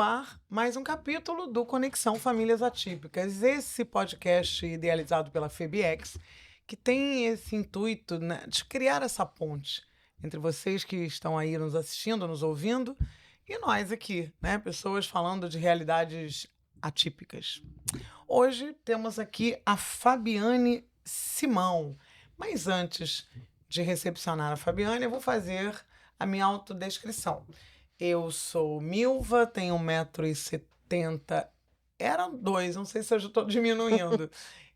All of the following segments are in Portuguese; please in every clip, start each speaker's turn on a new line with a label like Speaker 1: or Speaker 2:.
Speaker 1: ar mais um capítulo do Conexão Famílias Atípicas, esse podcast idealizado pela FEBEX, que tem esse intuito, né, de criar essa ponte entre vocês que estão aí nos assistindo, nos ouvindo, e nós aqui, né, pessoas falando de realidades atípicas. Hoje temos aqui a Fabiane Simão, mas antes de recepcionar a Fabiane, eu vou fazer a minha autodescrição. Eu sou Milva, tenho 1,70 m. Eram 2, não sei se eu já estou diminuindo.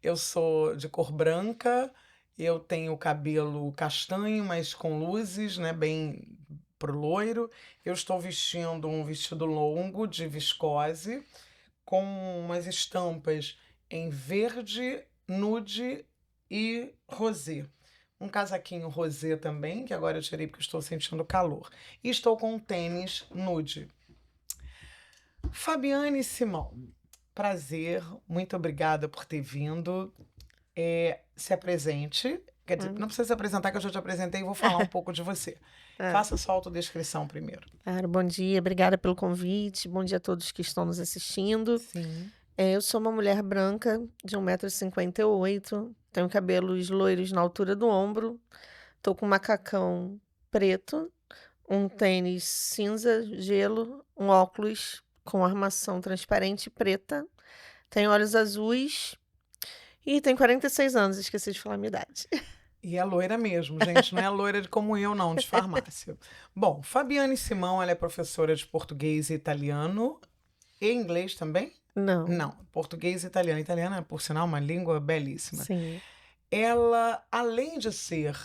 Speaker 1: Eu sou de cor branca, eu tenho cabelo castanho, mas com luzes, né, bem pro loiro. Eu estou vestindo um vestido longo de viscose, com umas estampas em verde, nude e rosé. Um casaquinho rosé também, que agora eu tirei porque estou sentindo calor. E estou com um tênis nude. Fabiane Simão, prazer, muito obrigada por ter vindo. Se apresente. Quer dizer, não precisa se apresentar, que eu já te apresentei e vou falar um pouco de você. Faça sua autodescrição primeiro.
Speaker 2: Claro, bom dia, obrigada pelo convite. Bom dia a todos que estão nos assistindo.
Speaker 1: Sim.
Speaker 2: Eu sou uma mulher branca de 1,58 m, tenho cabelos loiros na altura do ombro, tô com um macacão preto, um tênis cinza, gelo, um óculos com armação transparente preta, tenho olhos azuis e tenho 46 anos, esqueci de falar a minha idade.
Speaker 1: E é loira mesmo, gente, não é loira como eu, não, de farmácia. Bom, Fabiane Simão, ela é professora de português e italiano e inglês também?
Speaker 2: Não.
Speaker 1: Não, português e italiano. Italiano é, por sinal, uma língua belíssima.
Speaker 2: Sim.
Speaker 1: Ela, além de ser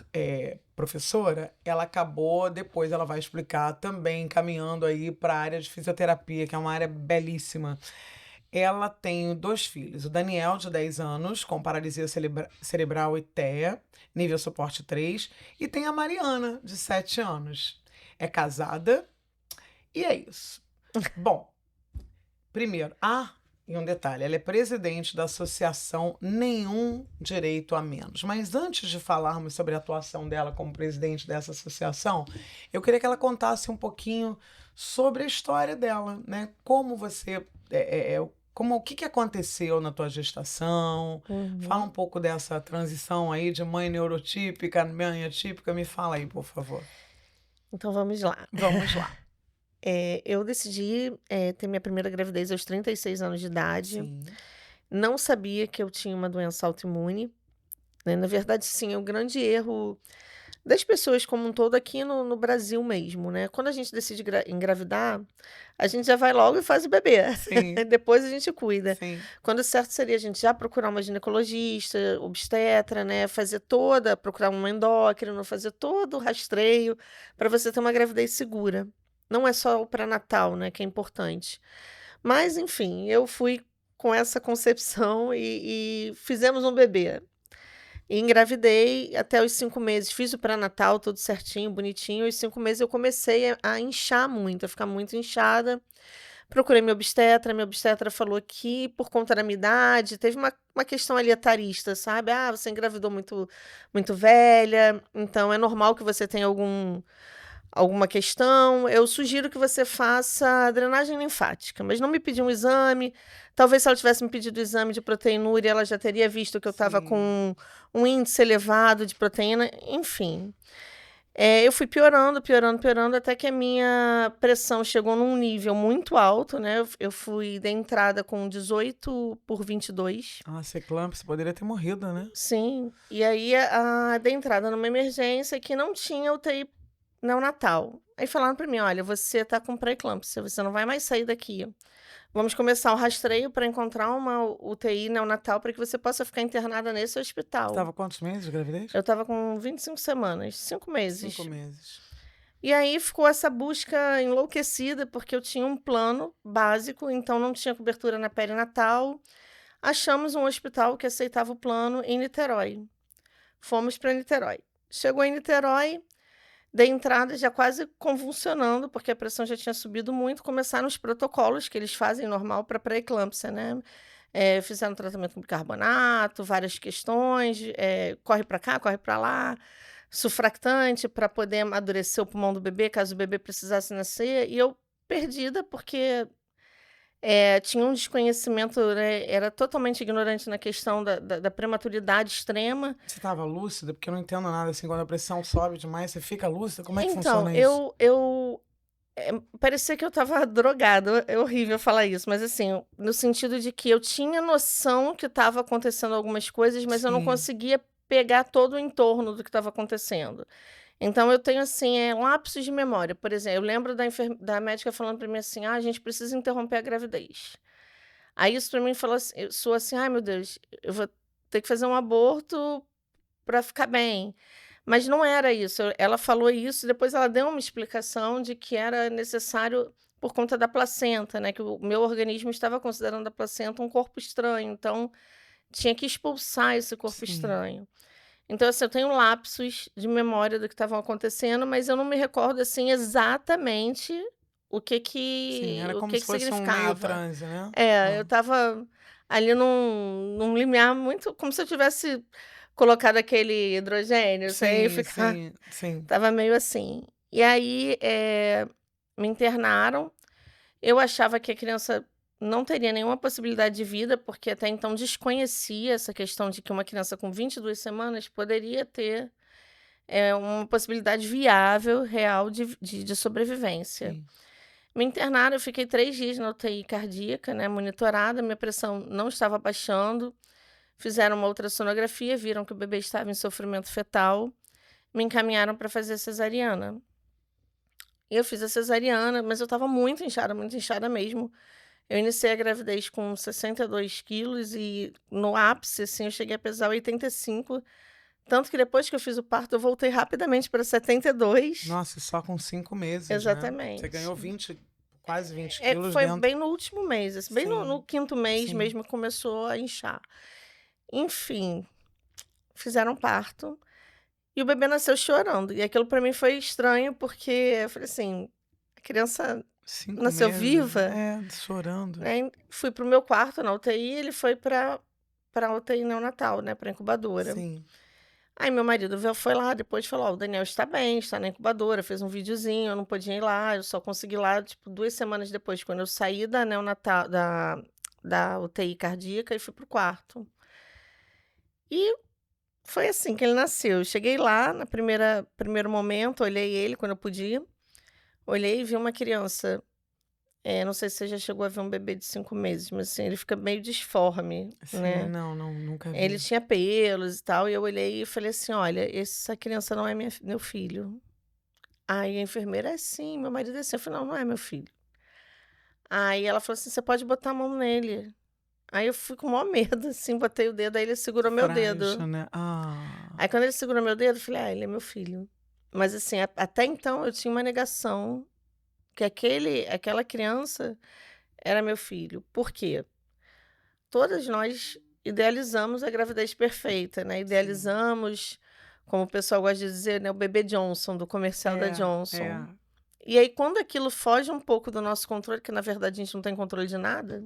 Speaker 1: professora, ela acabou, depois ela vai explicar, também caminhando aí para a área de fisioterapia, que é uma área belíssima. Ela tem 2 filhos, o Daniel, de 10 anos, com paralisia cerebral e TEA, nível suporte 3, e tem a Mariana, de 7 anos. É casada e é isso. Bom, primeiro, e um detalhe, ela é presidente da Associação Nenhum Direito a Menos. Mas antes de falarmos sobre a atuação dela como presidente dessa associação, eu queria que ela contasse um pouquinho sobre a história dela, né? Como você... o que aconteceu na tua gestação? Fala um pouco dessa transição aí de mãe neurotípica, mãe atípica. Me fala aí, por favor.
Speaker 2: Então vamos lá.
Speaker 1: Vamos lá.
Speaker 2: Eu decidi ter minha primeira gravidez aos 36 anos de idade.
Speaker 1: Sim.
Speaker 2: Não sabia que eu tinha uma doença autoimune, né? Na verdade, sim, é um grande erro das pessoas como um todo aqui no Brasil mesmo, né? Quando a gente decide engravidar, a gente já vai logo e faz o bebê.
Speaker 1: Sim.
Speaker 2: Depois a gente cuida.
Speaker 1: Sim.
Speaker 2: Quando o certo seria a gente já procurar uma ginecologista, obstetra, né? Procurar um endócrino, fazer todo o rastreio para você ter uma gravidez segura. Não é só o pré-natal, né, que é importante. Mas, enfim, eu fui com essa concepção e fizemos um bebê. E engravidei até os 5 meses, fiz o pré-natal tudo certinho, bonitinho. Aos 5 meses eu comecei a inchar muito, a ficar muito inchada. Procurei minha obstetra falou que por conta da minha idade, teve uma questão ali etarista, sabe? Você engravidou muito, muito velha, então é normal que você tenha alguma questão, eu sugiro que você faça drenagem linfática, mas não me pediu um exame. Talvez se ela tivesse me pedido o exame de proteinúria, ela já teria visto que eu estava com um índice elevado de proteína, enfim. Eu fui piorando, até que a minha pressão chegou num nível muito alto, né? Eu fui da entrada com 18/22.
Speaker 1: Nossa, eclâmpsia, poderia ter morrido, né?
Speaker 2: Sim, e aí da entrada numa emergência que não tinha UTI neonatal. Aí falaram para mim, olha, você tá com pré-eclâmpsia, você não vai mais sair daqui. Vamos começar o rastreio para encontrar uma UTI neonatal para que você possa ficar internada nesse hospital.
Speaker 1: Você estava quantos meses de gravidez?
Speaker 2: Eu estava com 25 semanas, 5 meses.
Speaker 1: 5 meses.
Speaker 2: E aí ficou essa busca enlouquecida, porque eu tinha um plano básico, então não tinha cobertura na perinatal. Achamos um hospital que aceitava o plano em Niterói. Fomos para Niterói. Chegou em Niterói, dei entrada já quase convulsionando, porque a pressão já tinha subido muito. Começaram os protocolos que eles fazem normal para pré-eclâmpsia, né? Fizeram tratamento com bicarbonato, várias questões, corre para cá, corre para lá, surfractante para poder amadurecer o pulmão do bebê, caso o bebê precisasse nascer. E eu perdida, porque Tinha um desconhecimento, né, era totalmente ignorante na questão da prematuridade extrema.
Speaker 1: Você estava lúcida? Porque eu não entendo nada, assim, quando a pressão sobe demais, você fica lúcida? Como é que
Speaker 2: Então,
Speaker 1: funciona isso?
Speaker 2: parecia que eu estava drogada, é horrível falar isso, mas assim, no sentido de que eu tinha noção que estava acontecendo algumas coisas, mas eu não
Speaker 1: Sim,
Speaker 2: conseguia pegar todo o entorno do que estava acontecendo. Então eu tenho, assim, lapsos de memória. Por exemplo, eu lembro da médica falando para mim assim: "Ah, a gente precisa interromper a gravidez". Aí isso para mim falou assim soou assim: "Ai, meu Deus, eu vou ter que fazer um aborto para ficar bem". Mas não era isso, ela falou isso e depois ela deu uma explicação de que era necessário por conta da placenta, né, que o meu organismo estava considerando a placenta um corpo estranho, então tinha que expulsar esse corpo
Speaker 1: sim.
Speaker 2: estranho. Então, assim, eu tenho lapsos de memória do que estavam acontecendo, mas eu não me recordo, assim, exatamente o que
Speaker 1: Sim,
Speaker 2: que
Speaker 1: era
Speaker 2: o
Speaker 1: como
Speaker 2: que
Speaker 1: se
Speaker 2: que
Speaker 1: fosse um meio
Speaker 2: significava.
Speaker 1: transe, né?
Speaker 2: Eu
Speaker 1: Hã.
Speaker 2: estava ali num limiar muito como se eu tivesse colocado aquele hidrogênio, sem
Speaker 1: Sim,
Speaker 2: ficar
Speaker 1: sim, sim.
Speaker 2: estava meio assim. E aí, me internaram, eu achava que a criança não teria nenhuma possibilidade de vida, porque até então desconhecia essa questão de que uma criança com 22 semanas poderia ter, uma possibilidade viável, real de sobrevivência.
Speaker 1: Sim.
Speaker 2: Me internaram, eu fiquei 3 dias na UTI cardíaca, né, monitorada, minha pressão não estava baixando, fizeram uma ultrassonografia, viram que o bebê estava em sofrimento fetal, me encaminharam para fazer cesariana. Eu fiz a cesariana, mas eu estava muito inchada mesmo. Eu iniciei a gravidez com 62 quilos e no ápice, assim, eu cheguei a pesar 85, tanto que depois que eu fiz o parto eu voltei rapidamente para 72.
Speaker 1: Nossa, e só com 5 meses, né? Você
Speaker 2: Exatamente.
Speaker 1: ganhou 20, quase 20 quilos
Speaker 2: Foi
Speaker 1: dentro.
Speaker 2: bem no último mês, assim, bem no
Speaker 1: Sim,
Speaker 2: 5º mês
Speaker 1: sim.
Speaker 2: mesmo começou a inchar. Enfim, fizeram parto e o bebê nasceu chorando, e aquilo para mim foi estranho, porque eu falei assim: "A criança
Speaker 1: 5
Speaker 2: nasceu
Speaker 1: meses,
Speaker 2: viva?",
Speaker 1: chorando.
Speaker 2: né, fui para o meu quarto na UTI, ele foi para a UTI neonatal, né, pra incubadora.
Speaker 1: Sim.
Speaker 2: Aí meu marido foi lá depois e falou: "Ó, o Daniel está bem, está na incubadora", fez um videozinho, eu não podia ir lá, eu só consegui ir lá, tipo, 2 semanas depois, quando eu saí da neonatal da UTI cardíaca e fui para o quarto. E foi assim que ele nasceu. Eu cheguei lá na primeiro momento, olhei ele quando eu podia, olhei e vi uma criança, não sei se você já chegou a ver um bebê de 5 meses, mas assim, ele fica meio disforme,
Speaker 1: Sim,
Speaker 2: né.
Speaker 1: não, não, nunca
Speaker 2: Ele
Speaker 1: vi.
Speaker 2: tinha pelos e tal, e eu olhei e falei assim: "Olha, essa criança não é meu filho". Aí a enfermeira: "É sim, meu marido é assim". Eu falei: "Não, não é meu filho". Aí ela falou assim: "Você pode botar a mão nele". Aí eu fui com o maior medo, assim, botei o dedo, aí ele segurou meu
Speaker 1: Frágil,
Speaker 2: dedo.
Speaker 1: né? Ah,
Speaker 2: Aí quando ele segurou meu dedo, eu falei: "Ah, ele é meu filho". Mas assim, até então eu tinha uma negação que aquela criança era meu filho. Por quê? Todas nós idealizamos a gravidez perfeita, né,
Speaker 1: sim.
Speaker 2: idealizamos, como o pessoal gosta de dizer, né, o bebê Johnson, do comercial da
Speaker 1: É,
Speaker 2: Johnson.
Speaker 1: é.
Speaker 2: E aí quando aquilo foge um pouco do nosso controle, que na verdade a gente não tem controle de nada,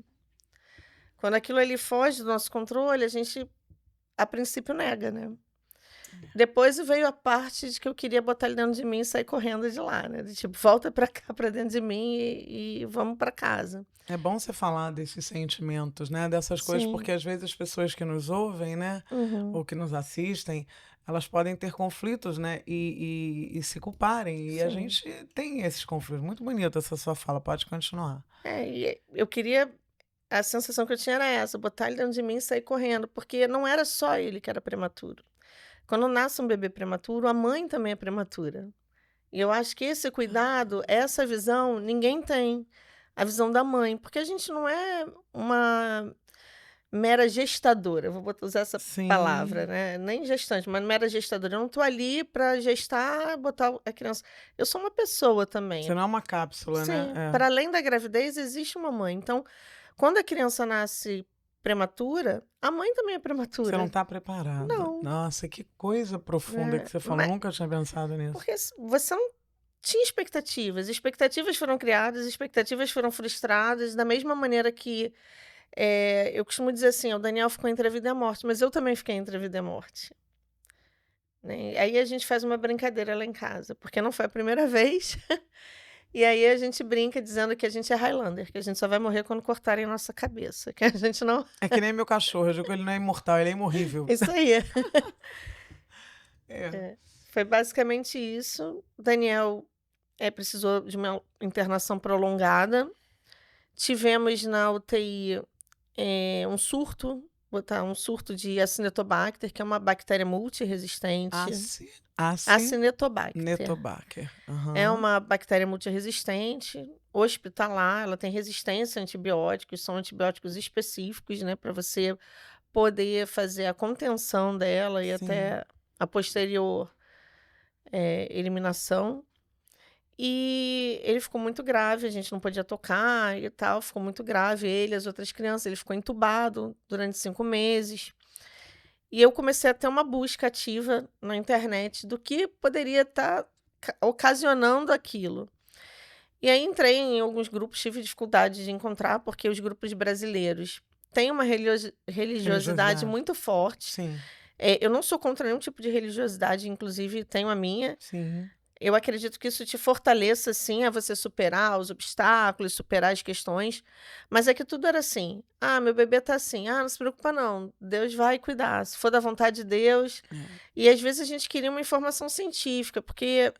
Speaker 2: quando aquilo ali foge do nosso controle, a gente, a princípio, nega, né. Depois veio a parte de que eu queria botar ele dentro de mim e sair correndo de lá, né, do tipo: "Volta pra cá, pra dentro de mim e vamos pra casa".
Speaker 1: É bom você falar desses sentimentos, né, dessas coisas,
Speaker 2: Sim.
Speaker 1: porque às vezes as pessoas que nos ouvem, né,
Speaker 2: Uhum.
Speaker 1: ou que nos assistem, elas podem ter conflitos, né, e se culparem, e a
Speaker 2: Sim.
Speaker 1: gente tem esses conflitos. Muito bonita essa sua fala, pode continuar.
Speaker 2: E eu queria, a sensação que eu tinha era essa, botar ele dentro de mim e sair correndo, porque não era só ele que era prematuro. Quando nasce um bebê prematuro, a mãe também é prematura. E eu acho que esse cuidado, essa visão, ninguém tem. A visão da mãe, porque a gente não é uma mera gestadora, eu vou usar essa palavra,
Speaker 1: Sim,
Speaker 2: né? Nem gestante, mas mera gestadora. Eu não estou ali para gestar, botar a criança. Eu sou uma pessoa
Speaker 1: você
Speaker 2: também.
Speaker 1: não é uma cápsula, né,
Speaker 2: Sim, para além da gravidez, existe uma mãe. Então, quando a criança nasce prematura, a mãe também é
Speaker 1: você não
Speaker 2: prematura.
Speaker 1: está preparada.
Speaker 2: Não,
Speaker 1: Nossa, que coisa profunda
Speaker 2: né,
Speaker 1: que você falou,
Speaker 2: ma
Speaker 1: nunca tinha pensado nisso.
Speaker 2: porque você não tinha expectativas, expectativas foram criadas, expectativas foram frustradas, da mesma maneira que, eu costumo dizer assim: "O Daniel ficou entre a vida e a morte", mas eu também fiquei entre a vida e a morte, né. Aí a gente faz uma brincadeira lá em casa, porque não foi a primeira vez. E aí a gente brinca dizendo que a gente é Highlander, que a gente só vai morrer quando cortarem nossa cabeça, que a gente não...
Speaker 1: É que nem meu cachorro, eu digo que ele não é imortal, ele é imorrível.
Speaker 2: Isso aí.
Speaker 1: É.
Speaker 2: Foi basicamente isso. Daniel precisou de uma internação prolongada. Tivemos na UTI um surto de Acinetobacter, que é uma bactéria multiresistente. Acinetobacter.
Speaker 1: Netobacter.
Speaker 2: É uma bactéria multiresistente, hospitalar, ela tem resistência a antibióticos, são antibióticos específicos, né, para você poder fazer a contenção dela e
Speaker 1: Sim.
Speaker 2: até a posterior eliminação. E ele ficou muito grave, a gente não podia tocar e tal, ficou muito grave, ele e as outras crianças, ele ficou entubado durante 5 meses. E eu comecei a ter uma busca ativa na internet do que poderia estar ocasionando aquilo. E aí entrei em alguns grupos, tive dificuldade de encontrar, porque os grupos brasileiros têm uma religiosidade muito forte.
Speaker 1: Sim.
Speaker 2: Eu não sou contra nenhum tipo de religiosidade, inclusive tenho a minha.
Speaker 1: Sim.
Speaker 2: Eu acredito que isso te fortaleça, sim, a você superar os obstáculos, superar as questões. Mas é que tudo era assim. Ah, meu bebê tá assim. Ah, não se preocupa não. Deus vai cuidar. Se for da vontade de Deus. E às vezes a gente queria uma informação científica, porque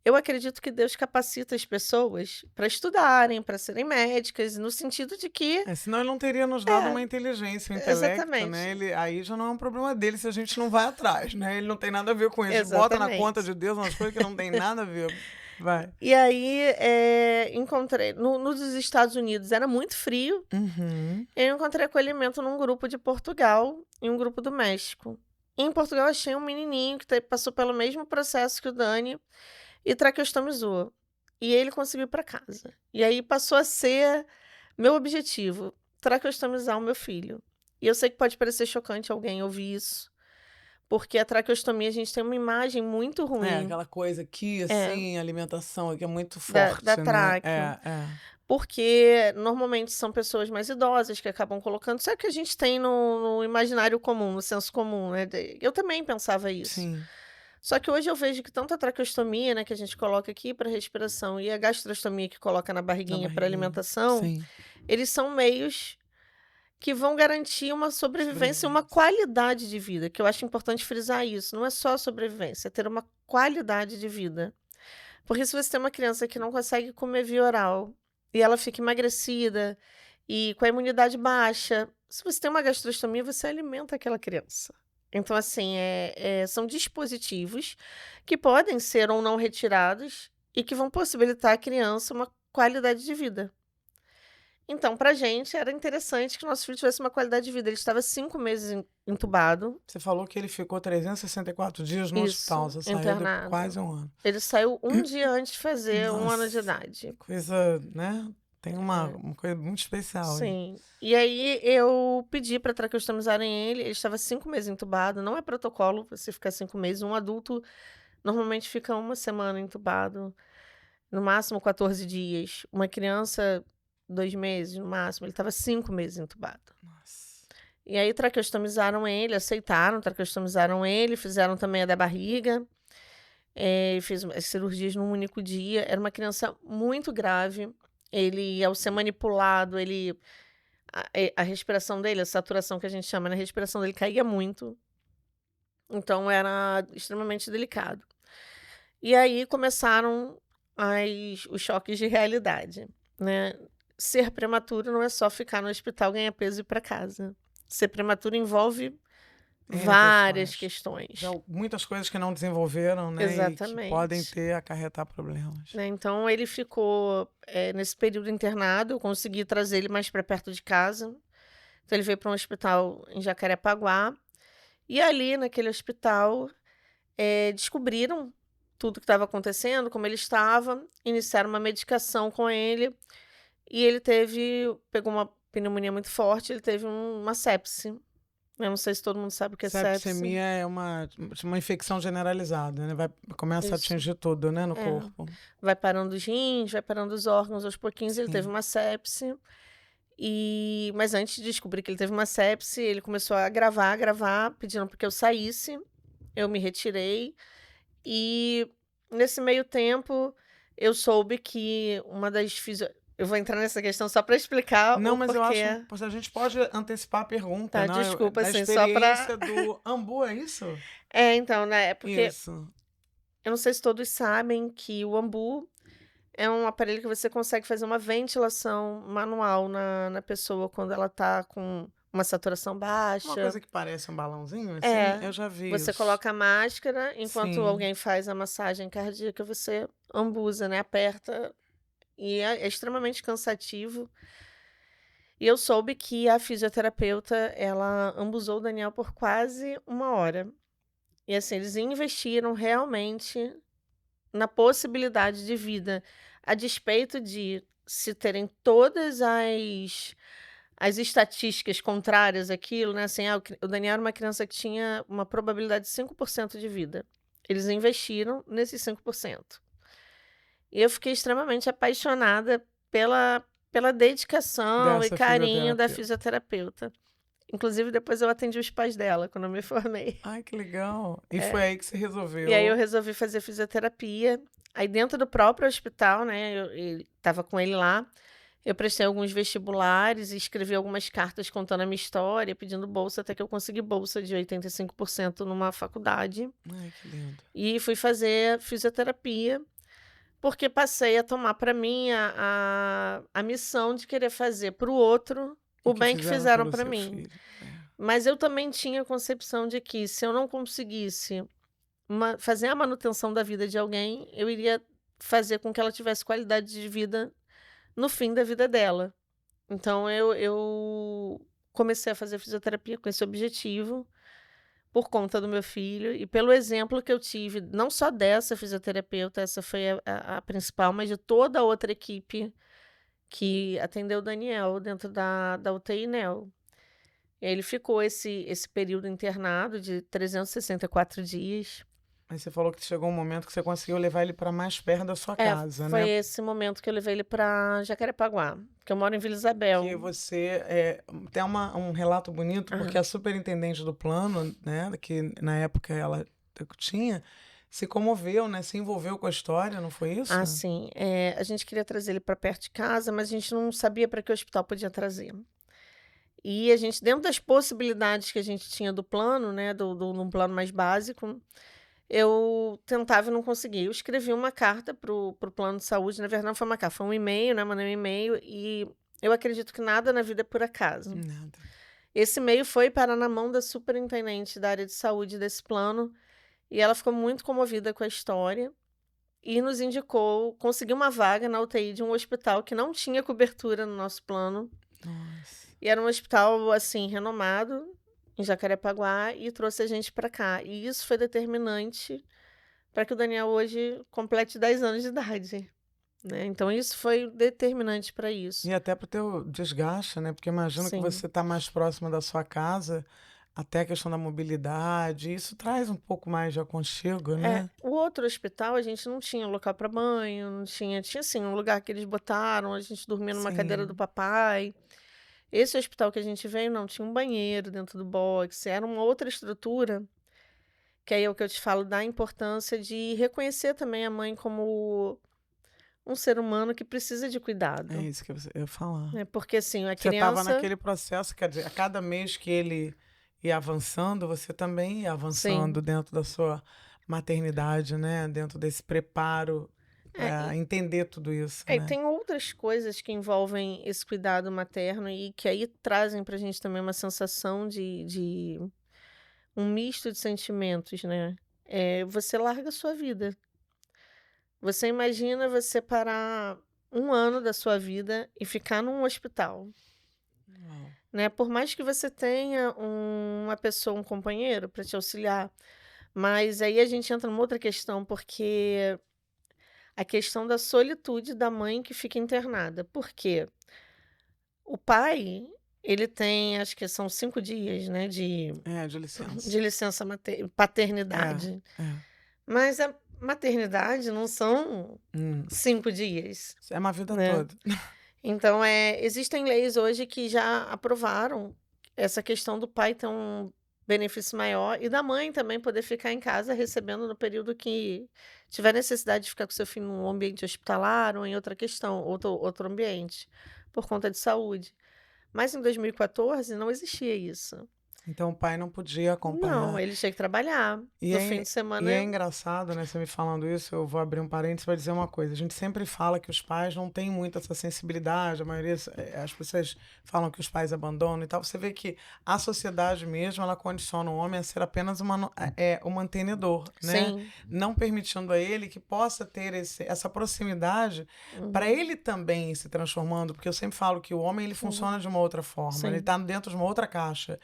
Speaker 2: eu acredito que Deus capacita as pessoas para estudarem, para serem médicas, no sentido de que...
Speaker 1: senão ele não teria nos dado uma inteligência, um intelecto,
Speaker 2: Exatamente.
Speaker 1: né? Aí já não é um problema dele se a gente não vai atrás, né? Ele não tem nada a ver com isso.
Speaker 2: Exatamente.
Speaker 1: Bota na conta de Deus umas coisas que não tem nada a ver. Vai.
Speaker 2: E aí encontrei... Nos Estados Unidos era muito frio. Eu encontrei acolhimento num grupo de Portugal e um grupo do México. Em Portugal achei um menininho que passou pelo mesmo processo que o Dani e traqueostomizou. E ele conseguiu ir para casa. E aí passou a ser meu objetivo, traqueostomizar o meu filho. E eu sei que pode parecer chocante alguém ouvir isso, porque a traqueostomia a gente tem uma imagem muito ruim.
Speaker 1: Aquela coisa aqui, assim, alimentação, que é muito forte,
Speaker 2: da
Speaker 1: né?
Speaker 2: tráqueo. Porque normalmente são pessoas mais idosas que acabam colocando. Isso é o que a gente tem no imaginário comum, no senso comum, né? Eu também pensava isso.
Speaker 1: Sim.
Speaker 2: Só que hoje eu vejo que tanto a traqueostomia, né, que a gente coloca aqui para respiração, e a gastrostomia que coloca na barriguinha para alimentação, eles são meios que vão garantir uma sobrevivência e uma qualidade de vida, que eu acho importante frisar isso. Não é só a sobrevivência, é ter uma qualidade de vida. Porque se você tem uma criança que não consegue comer via oral, e ela fica emagrecida, e com a imunidade baixa, se você tem uma gastrostomia, você alimenta aquela criança. Então, assim, são dispositivos que podem ser ou não retirados e que vão possibilitar à criança uma qualidade de vida. Então, pra gente, era interessante que o nosso filho tivesse uma qualidade de vida. Ele estava 5 meses entubado.
Speaker 1: Você falou que ele ficou 364 dias no hospital. Você saiu de quase um ano.
Speaker 2: Ele saiu um dia antes de fazer 1 ano de idade.
Speaker 1: Coisa, né? Tem uma coisa muito especial.
Speaker 2: Sim. E aí eu pedi para traqueostomizarem ele. Ele estava 5 meses entubado. Não é protocolo você ficar 5 meses. Um adulto normalmente fica 1 semana entubado. No máximo 14 dias. Uma criança, 2 meses no máximo. Ele estava 5 meses entubado.
Speaker 1: Nossa.
Speaker 2: E aí traqueostomizaram ele, aceitaram, traqueostomizaram ele, fizeram também a da barriga. Fez as cirurgias num único dia. Era uma criança muito grave. Ele, ao ser manipulado, a respiração dele, a saturação que a gente chama, né? A respiração dele caía muito. Então, era extremamente delicado. E aí começaram os choques de realidade, né? Ser prematuro não é só ficar no hospital, ganhar peso e ir para casa. Ser prematuro envolve várias questões.
Speaker 1: Muitas coisas que não desenvolveram, né?
Speaker 2: Exatamente.
Speaker 1: E que podem acarretar problemas.
Speaker 2: Então, ele ficou nesse período internado. Eu consegui trazer ele mais para perto de casa. Então, ele veio para um hospital em Jacarepaguá. E ali, naquele hospital, descobriram tudo que estava acontecendo, como ele estava. Iniciaram uma medicação com ele. E ele pegou uma pneumonia muito forte. Ele teve uma sepse. Eu não sei se todo mundo sabe o que é sepse.
Speaker 1: Sepsemia é uma infecção generalizada, né? Começa a atingir tudo, né, no corpo.
Speaker 2: Vai parando os rins, vai parando os órgãos aos pouquinhos. Sim. Ele teve uma sepse. Mas antes de descobrir que ele teve uma sepse, ele começou a gravar, pedindo para que eu saísse. Eu me retirei. E nesse meio tempo, eu soube que uma das eu vou entrar nessa questão só para explicar
Speaker 1: Não,
Speaker 2: o
Speaker 1: mas eu acho
Speaker 2: porquê.
Speaker 1: que a gente pode antecipar a pergunta,
Speaker 2: Tá,
Speaker 1: não,
Speaker 2: desculpa,
Speaker 1: da
Speaker 2: assim, só para
Speaker 1: experiência do Ambu, é isso?
Speaker 2: então, né, é porque
Speaker 1: Isso.
Speaker 2: eu não sei se todos sabem que o Ambu é um aparelho que você consegue fazer uma ventilação manual na pessoa quando ela tá com uma saturação
Speaker 1: Uma
Speaker 2: baixa.
Speaker 1: coisa que parece um balãozinho, assim,
Speaker 2: É,
Speaker 1: eu já vi
Speaker 2: você
Speaker 1: isso.
Speaker 2: coloca a máscara, enquanto
Speaker 1: Sim.
Speaker 2: alguém faz a massagem cardíaca, você ambusa, né, aperta, e é extremamente cansativo. E eu soube que a fisioterapeuta, ela ambusou o Daniel por quase 1 hora. E assim, eles investiram realmente na possibilidade de vida, a despeito de se terem todas as estatísticas contrárias àquilo, né, assim, o Daniel era uma criança que tinha uma probabilidade de 5% de vida. Eles investiram nesses 5%. E eu fiquei extremamente apaixonada pela dedicação e
Speaker 1: Dessa
Speaker 2: carinho da
Speaker 1: fisioterapeuta.
Speaker 2: fisioterapeuta. Inclusive, depois eu atendi os pais dela, quando eu me formei.
Speaker 1: Ai, que legal. E foi
Speaker 2: É.
Speaker 1: aí que você
Speaker 2: E aí eu
Speaker 1: resolveu.
Speaker 2: resolvi fazer fisioterapia. Aí dentro do próprio hospital, né, estava com ele lá, eu prestei alguns vestibulares e escrevi algumas cartas contando a minha história, pedindo bolsa, até que eu consegui bolsa de 85% numa faculdade.
Speaker 1: Ai, que lindo.
Speaker 2: E fui fazer fisioterapia, porque passei a tomar para mim a missão de querer fazer para o outro
Speaker 1: O
Speaker 2: o
Speaker 1: que
Speaker 2: bem que
Speaker 1: fizeram
Speaker 2: fizeram
Speaker 1: pelo
Speaker 2: para
Speaker 1: seu
Speaker 2: mim.
Speaker 1: filho.
Speaker 2: Mas eu também tinha a concepção de que se eu não conseguisse fazer a manutenção da vida de alguém, eu iria fazer com que ela tivesse qualidade de vida no fim da vida dela. Então eu comecei a fazer fisioterapia com esse objetivo, por conta do meu filho e pelo exemplo que eu tive, não só dessa fisioterapeuta, essa foi a principal, mas de toda a outra equipe que atendeu o Daniel dentro da UTI neo. E aí ele ficou esse período internado de 364 dias.
Speaker 1: Aí você falou que chegou um momento que você conseguiu levar ele para mais perto da sua
Speaker 2: É,
Speaker 1: casa,
Speaker 2: foi
Speaker 1: né?
Speaker 2: esse momento que eu levei ele para Jacarepaguá, que eu moro em Vila
Speaker 1: Que
Speaker 2: Isabel.
Speaker 1: você tem um relato bonito, porque
Speaker 2: Aham.
Speaker 1: a superintendente do plano, né, que na época ela tinha, se comoveu, né, se envolveu com a história, não foi isso?
Speaker 2: Ah, sim. A gente queria trazer ele para perto de casa, mas a gente não sabia para que hospital podia trazer. E a gente, dentro das possibilidades que a gente tinha do plano, né, num plano mais básico, eu tentava e não conseguia. Eu escrevi uma carta pro plano de saúde, na verdade não foi uma carta, foi um e-mail, né, mandei um e-mail e eu acredito que nada na vida é por acaso.
Speaker 1: Nada.
Speaker 2: Esse e-mail foi parar na mão da superintendente da área de saúde desse plano e ela ficou muito comovida com a história e nos indicou, conseguiu uma vaga na UTI de um hospital que não tinha cobertura no nosso plano.
Speaker 1: Nossa.
Speaker 2: E era um hospital, assim, renomado em Jacarepaguá e trouxe a gente para cá. E isso foi determinante para que o Daniel hoje complete 10 anos de idade, né. Então isso foi determinante para isso.
Speaker 1: E até para o teu desgaste, né? Porque imagino que
Speaker 2: Sim.
Speaker 1: você está mais próxima da sua casa, até a questão da mobilidade, isso traz um pouco mais de aconchego, né?
Speaker 2: O outro hospital a gente não tinha local para banho, não tinha assim um lugar que eles botaram, a gente dormia numa cadeira do
Speaker 1: Sim.
Speaker 2: papai. Esse hospital que a gente veio não, tinha um banheiro dentro do box, era uma outra estrutura, que aí é o que eu te falo da importância de reconhecer também a mãe como um ser humano que precisa de
Speaker 1: É
Speaker 2: cuidado,
Speaker 1: isso que eu ia falar.
Speaker 2: né, porque assim, a
Speaker 1: Você estava
Speaker 2: criança
Speaker 1: naquele processo, quer dizer, a cada mês que ele ia avançando, você também ia
Speaker 2: sim.
Speaker 1: avançando dentro da sua maternidade, né? Dentro desse preparo
Speaker 2: É,
Speaker 1: para entender tudo isso,
Speaker 2: e
Speaker 1: né?
Speaker 2: tem outras coisas que envolvem esse cuidado materno e que aí trazem pra gente também uma sensação de um misto de sentimentos, né. Você larga a sua vida. Você imagina você parar 1 ano da sua vida e ficar num hospital,
Speaker 1: Uau.
Speaker 2: né, por mais que você tenha uma pessoa, um companheiro para te auxiliar, mas aí a gente entra numa outra questão, porque a questão da solitude da mãe que fica internada. Por quê? O pai, ele tem, acho que são 5 dias, né, de
Speaker 1: É, de licença.
Speaker 2: de licença
Speaker 1: É,
Speaker 2: paternidade,
Speaker 1: é.
Speaker 2: mas a maternidade não são
Speaker 1: Hum.
Speaker 2: 5 dias,
Speaker 1: É uma vida
Speaker 2: né.
Speaker 1: toda.
Speaker 2: Então, existem leis hoje que já aprovaram essa questão do pai ter benefício maior, e da mãe também poder ficar em casa recebendo no período que tiver necessidade de ficar com seu filho num ambiente hospitalar ou em outra questão, outro ambiente, por conta de saúde. Mas em 2014 não existia isso.
Speaker 1: Então o pai não podia
Speaker 2: Não,
Speaker 1: acompanhar.
Speaker 2: ele tinha que trabalhar.
Speaker 1: E
Speaker 2: No
Speaker 1: é,
Speaker 2: fim de
Speaker 1: e é
Speaker 2: semana
Speaker 1: engraçado, né? Você me falando isso, eu vou abrir um parênteses para dizer uma coisa. A gente sempre fala que os pais não têm muito essa sensibilidade, a maioria, as pessoas falam que os pais abandonam e tal. Você vê que a sociedade mesmo, ela condiciona o homem a ser apenas um mantenedor, né?
Speaker 2: sim.
Speaker 1: Não permitindo a ele que possa ter essa proximidade para
Speaker 2: Uhum,
Speaker 1: ele também ir se transformando, porque eu sempre falo que o homem ele
Speaker 2: uhum,
Speaker 1: funciona de uma outra forma, ele
Speaker 2: sim.
Speaker 1: está dentro de uma outra caixa.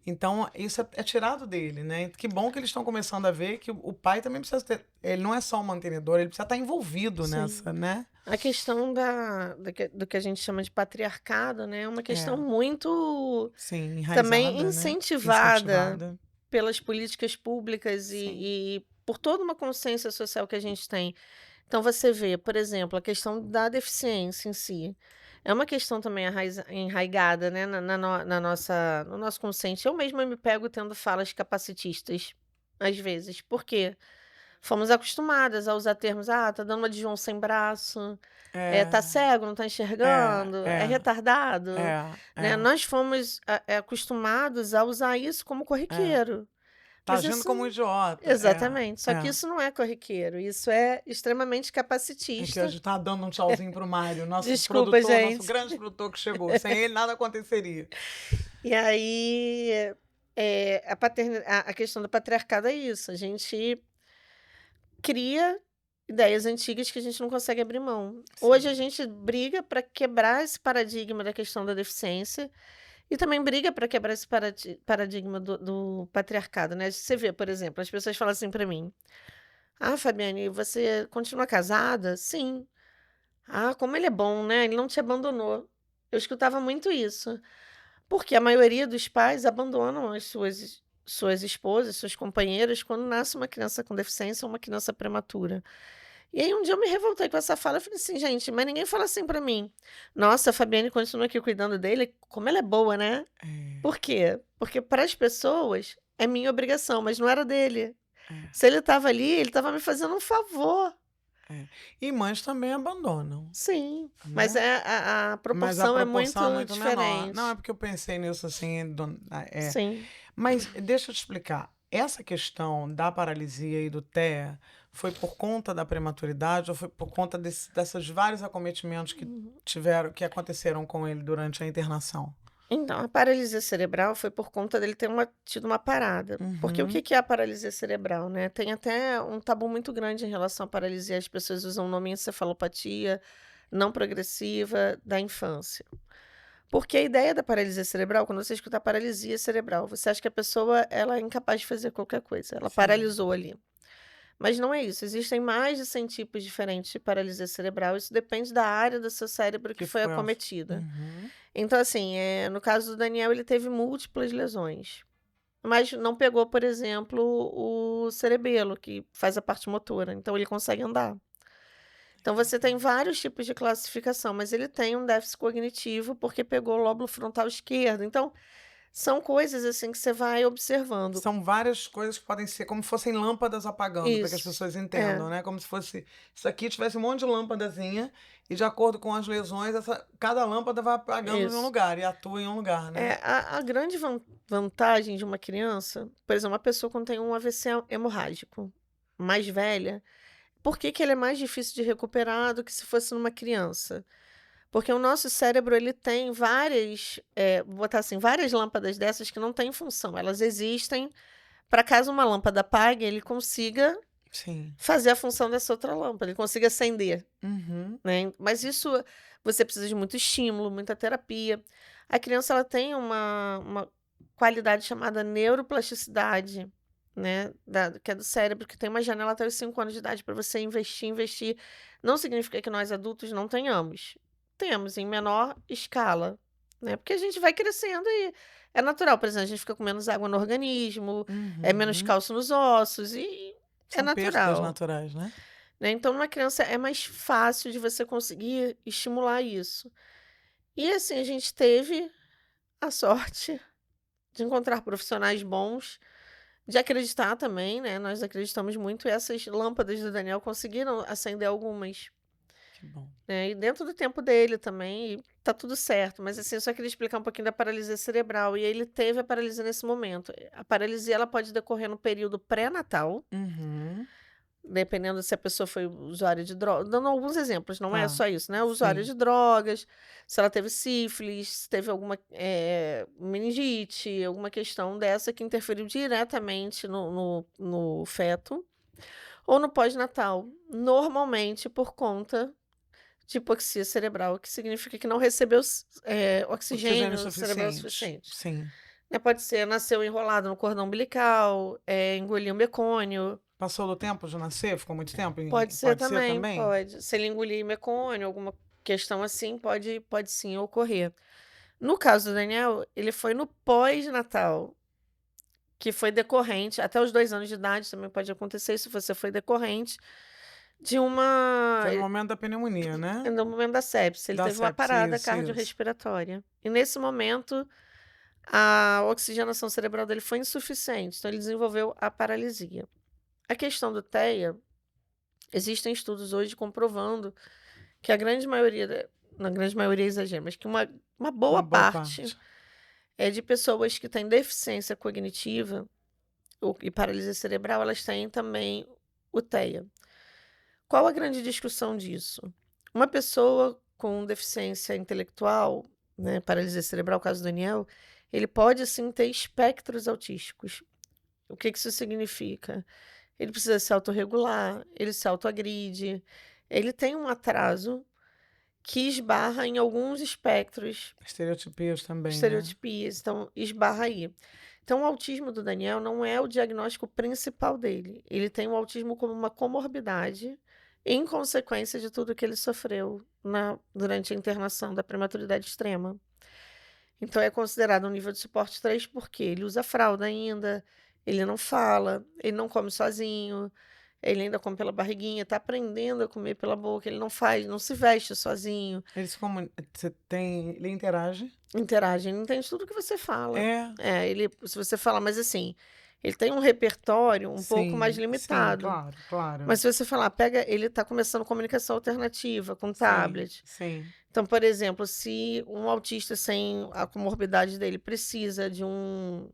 Speaker 1: Então, isso é tirado dele, né? Que bom que eles estão começando a ver que o pai também precisa ter. Ele não é só um mantenedor, ele precisa estar envolvido
Speaker 2: Sim.
Speaker 1: nessa, né?
Speaker 2: A questão do que a gente chama de patriarcado, né, é uma questão
Speaker 1: É,
Speaker 2: muito
Speaker 1: sim,
Speaker 2: também
Speaker 1: enraizada, né?
Speaker 2: incentivada
Speaker 1: Incentivada.
Speaker 2: pelas políticas públicas
Speaker 1: Sim.
Speaker 2: e por toda uma consciência social que a gente tem. Então você vê, por exemplo, a questão da deficiência em si. É uma questão também enraigada, né, no nosso consciente. Eu mesma me pego tendo falas capacitistas, às vezes. Por quê? Fomos acostumadas a usar termos: "Ah, tá dando uma de João sem braço", "tá
Speaker 1: É,
Speaker 2: cego, não tá
Speaker 1: é,
Speaker 2: enxergando", "é
Speaker 1: é,
Speaker 2: retardado",
Speaker 1: é,
Speaker 2: né.
Speaker 1: é,
Speaker 2: Nós fomos acostumados a usar isso como
Speaker 1: é.
Speaker 2: corriqueiro.
Speaker 1: Tá
Speaker 2: Mas
Speaker 1: agindo
Speaker 2: isso
Speaker 1: como um idiota.
Speaker 2: exatamente, só que
Speaker 1: É.
Speaker 2: isso não é corriqueiro, isso é extremamente
Speaker 1: É que a
Speaker 2: capacitista.
Speaker 1: gente tá dando um tchauzinho pro Mário, nosso
Speaker 2: Desculpa,
Speaker 1: produtor, nosso
Speaker 2: gente.
Speaker 1: grande produtor que chegou. Sem ele nada aconteceria.
Speaker 2: E aí, a questão do patriarcado é isso, a gente cria ideias antigas que a gente não consegue abrir mão. Hoje a
Speaker 1: Sim.
Speaker 2: gente briga para quebrar esse paradigma da questão da deficiência e também briga para quebrar esse paradigma do patriarcado, né. Você vê, por exemplo, as pessoas falam assim para mim: "Ah, Fabiane, você continua casada?" "Sim." "Ah, como ele é bom, né, ele não te abandonou." Eu escutava muito isso, porque a maioria dos pais abandonam as suas esposas, suas companheiras, quando nasce uma criança com deficiência ou uma criança prematura. E aí um dia eu me revoltei com essa fala, eu falei assim: "Gente, mas ninguém fala assim pra mim. Nossa, a Fabiane continua aqui cuidando dele, como ela é boa, né."
Speaker 1: É,
Speaker 2: Por quê? Porque para as pessoas é minha obrigação, mas não era dele.
Speaker 1: é,
Speaker 2: Se ele estava ali, ele estava me fazendo um favor.
Speaker 1: é. E mães também abandonam,
Speaker 2: Sim, mas
Speaker 1: né?
Speaker 2: a
Speaker 1: Mas a
Speaker 2: proporção é
Speaker 1: proporção é
Speaker 2: muito
Speaker 1: muito menor. Não, é
Speaker 2: diferente.
Speaker 1: porque eu pensei nisso assim,
Speaker 2: Sim.
Speaker 1: mas deixa eu te explicar. Essa questão da paralisia e do TEA foi por conta da prematuridade ou foi por conta desses vários acometimentos que
Speaker 2: Uhum.
Speaker 1: que aconteceram com ele durante a internação?
Speaker 2: Então, a paralisia cerebral foi por conta dele ter tido uma parada. Porque o que
Speaker 1: Uhum.
Speaker 2: que é a paralisia cerebral, né? Tem até um tabu muito grande em relação à paralisia. As pessoas usam o nome encefalopatia não progressiva da infância. Porque a ideia da paralisia cerebral, quando você escuta paralisia cerebral, você acha que a pessoa ela é incapaz de fazer qualquer coisa. Ela
Speaker 1: Sim.
Speaker 2: paralisou ali. Mas não é isso. Existem mais de 100 tipos diferentes de paralisia cerebral. Isso depende da área do seu cérebro que
Speaker 1: Que
Speaker 2: foi
Speaker 1: foi a.
Speaker 2: acometida.
Speaker 1: Uhum.
Speaker 2: Então, assim, no caso do Daniel, ele teve múltiplas lesões, mas não pegou, por exemplo, o cerebelo, que faz a parte motora, então ele consegue andar. Então você tem vários tipos de classificação, mas ele tem um déficit cognitivo, porque pegou o lóbulo frontal esquerdo. Então, são coisas, assim, que você vai observando.
Speaker 1: São várias coisas que podem ser como fossem lâmpadas apagando, para que as
Speaker 2: Isso.
Speaker 1: pessoas
Speaker 2: É,
Speaker 1: entendam, né? Como se fosse isso aqui tivesse um monte de lâmpadazinha e de acordo com as lesões, cada lâmpada vai apagando em um
Speaker 2: isso.
Speaker 1: lugar e atua em um lugar, né?
Speaker 2: A grande vantagem de uma criança, por exemplo, uma pessoa quando tem um AVC hemorrágico, mais velha. Por que que ele é mais difícil de recuperar do que se fosse numa criança? Porque o nosso cérebro ele tem várias, vou botar assim, várias lâmpadas dessas que não têm função. Elas existem para caso uma lâmpada apague, ele consiga
Speaker 1: Sim.
Speaker 2: fazer a função dessa outra lâmpada, ele consiga acender,
Speaker 1: Uhum.
Speaker 2: né. Mas isso você precisa de muito estímulo, muita terapia. A criança ela tem uma qualidade chamada neuroplasticidade, né, que é do cérebro, que tem uma janela até os 5 anos de idade para você investir, investir. Não significa que nós adultos não tenhamos. Temos em menor escala, né, porque a gente vai crescendo e é natural, por exemplo, a gente fica com menos água no organismo, é menos
Speaker 1: Uhum.
Speaker 2: cálcio nos ossos e é
Speaker 1: São perdas
Speaker 2: natural,
Speaker 1: naturais, né?
Speaker 2: né. Então numa criança é mais fácil de você conseguir estimular isso. E assim, a gente teve a sorte de encontrar profissionais bons, de acreditar também, né? Nós acreditamos muito. E essas lâmpadas do Daniel conseguiram acender algumas,
Speaker 1: Que bom.
Speaker 2: né? E dentro do tempo dele também, e tá tudo certo. Mas assim, eu só queria explicar um pouquinho da paralisia cerebral. E ele teve a paralisia nesse momento. A paralisia ela pode decorrer no período pré-natal,
Speaker 1: Uhum.
Speaker 2: dependendo se a pessoa foi usuária de drogas. Dando alguns exemplos, não é
Speaker 1: Tá.
Speaker 2: só isso, né? Usuária
Speaker 1: Sim.
Speaker 2: de drogas, se ela teve sífilis, se teve alguma meningite, alguma questão dessa que interferiu diretamente no feto, ou no pós-natal, normalmente por conta de hipoxia cerebral, que significa que não recebeu
Speaker 1: Oxigênio
Speaker 2: oxigênio cerebral
Speaker 1: suficiente.
Speaker 2: suficiente.
Speaker 1: Sim.
Speaker 2: Né, pode ser, nasceu enrolado no cordão umbilical, engoliu mecônio.
Speaker 1: Passou do tempo de nascer? Ficou muito tempo?
Speaker 2: Pode ser
Speaker 1: Pode ser
Speaker 2: também,
Speaker 1: também?
Speaker 2: pode. Se ele engolir mecônio, alguma questão assim, pode sim ocorrer. No caso do Daniel, ele foi no pós-natal, que foi decorrente, até os 2 anos de idade também pode acontecer, se você foi decorrente de uma.
Speaker 1: Foi no momento da pneumonia, né?
Speaker 2: No momento da sepse, ele
Speaker 1: Da
Speaker 2: teve uma
Speaker 1: sepse,
Speaker 2: parada
Speaker 1: isso.
Speaker 2: cardiorrespiratória. E nesse momento, a oxigenação cerebral dele foi insuficiente, então ele desenvolveu a paralisia. A questão do TEA, existem estudos hoje comprovando que a grande maioria, na grande maioria é exagero, mas que uma boa
Speaker 1: Uma boa
Speaker 2: parte
Speaker 1: parte.
Speaker 2: é de pessoas que têm deficiência cognitiva e paralisia cerebral, elas têm também o TEA. Qual a grande discussão disso? Uma pessoa com deficiência intelectual, né, paralisia cerebral, caso do Daniel, ele pode sim ter espectros autísticos. O que isso significa? Ele precisa se autorregular, ele se autoagride, ele tem um atraso que esbarra em alguns espectros,
Speaker 1: Estereotipias também, né?
Speaker 2: estereotipias, então esbarra aí. Então, o autismo do Daniel não é o diagnóstico principal dele. Ele tem o autismo como uma comorbidade em consequência de tudo que ele sofreu durante a internação da prematuridade extrema. Então, é considerado um nível de suporte 3 porque ele usa fralda ainda, ele não fala, ele não come sozinho, ele ainda come pela barriguinha, está aprendendo a comer pela boca, ele não se veste sozinho,
Speaker 1: Ele interage?
Speaker 2: interage, ele entende tudo que você fala.
Speaker 1: É,
Speaker 2: Se você falar, mas assim, ele tem um repertório um pouco mais
Speaker 1: sim,
Speaker 2: limitado.
Speaker 1: claro, claro.
Speaker 2: Mas se você falar, ele está começando comunicação alternativa com
Speaker 1: Sim,
Speaker 2: tablet.
Speaker 1: sim.
Speaker 2: Então, por exemplo, se um autista sem a comorbidade dele precisa de um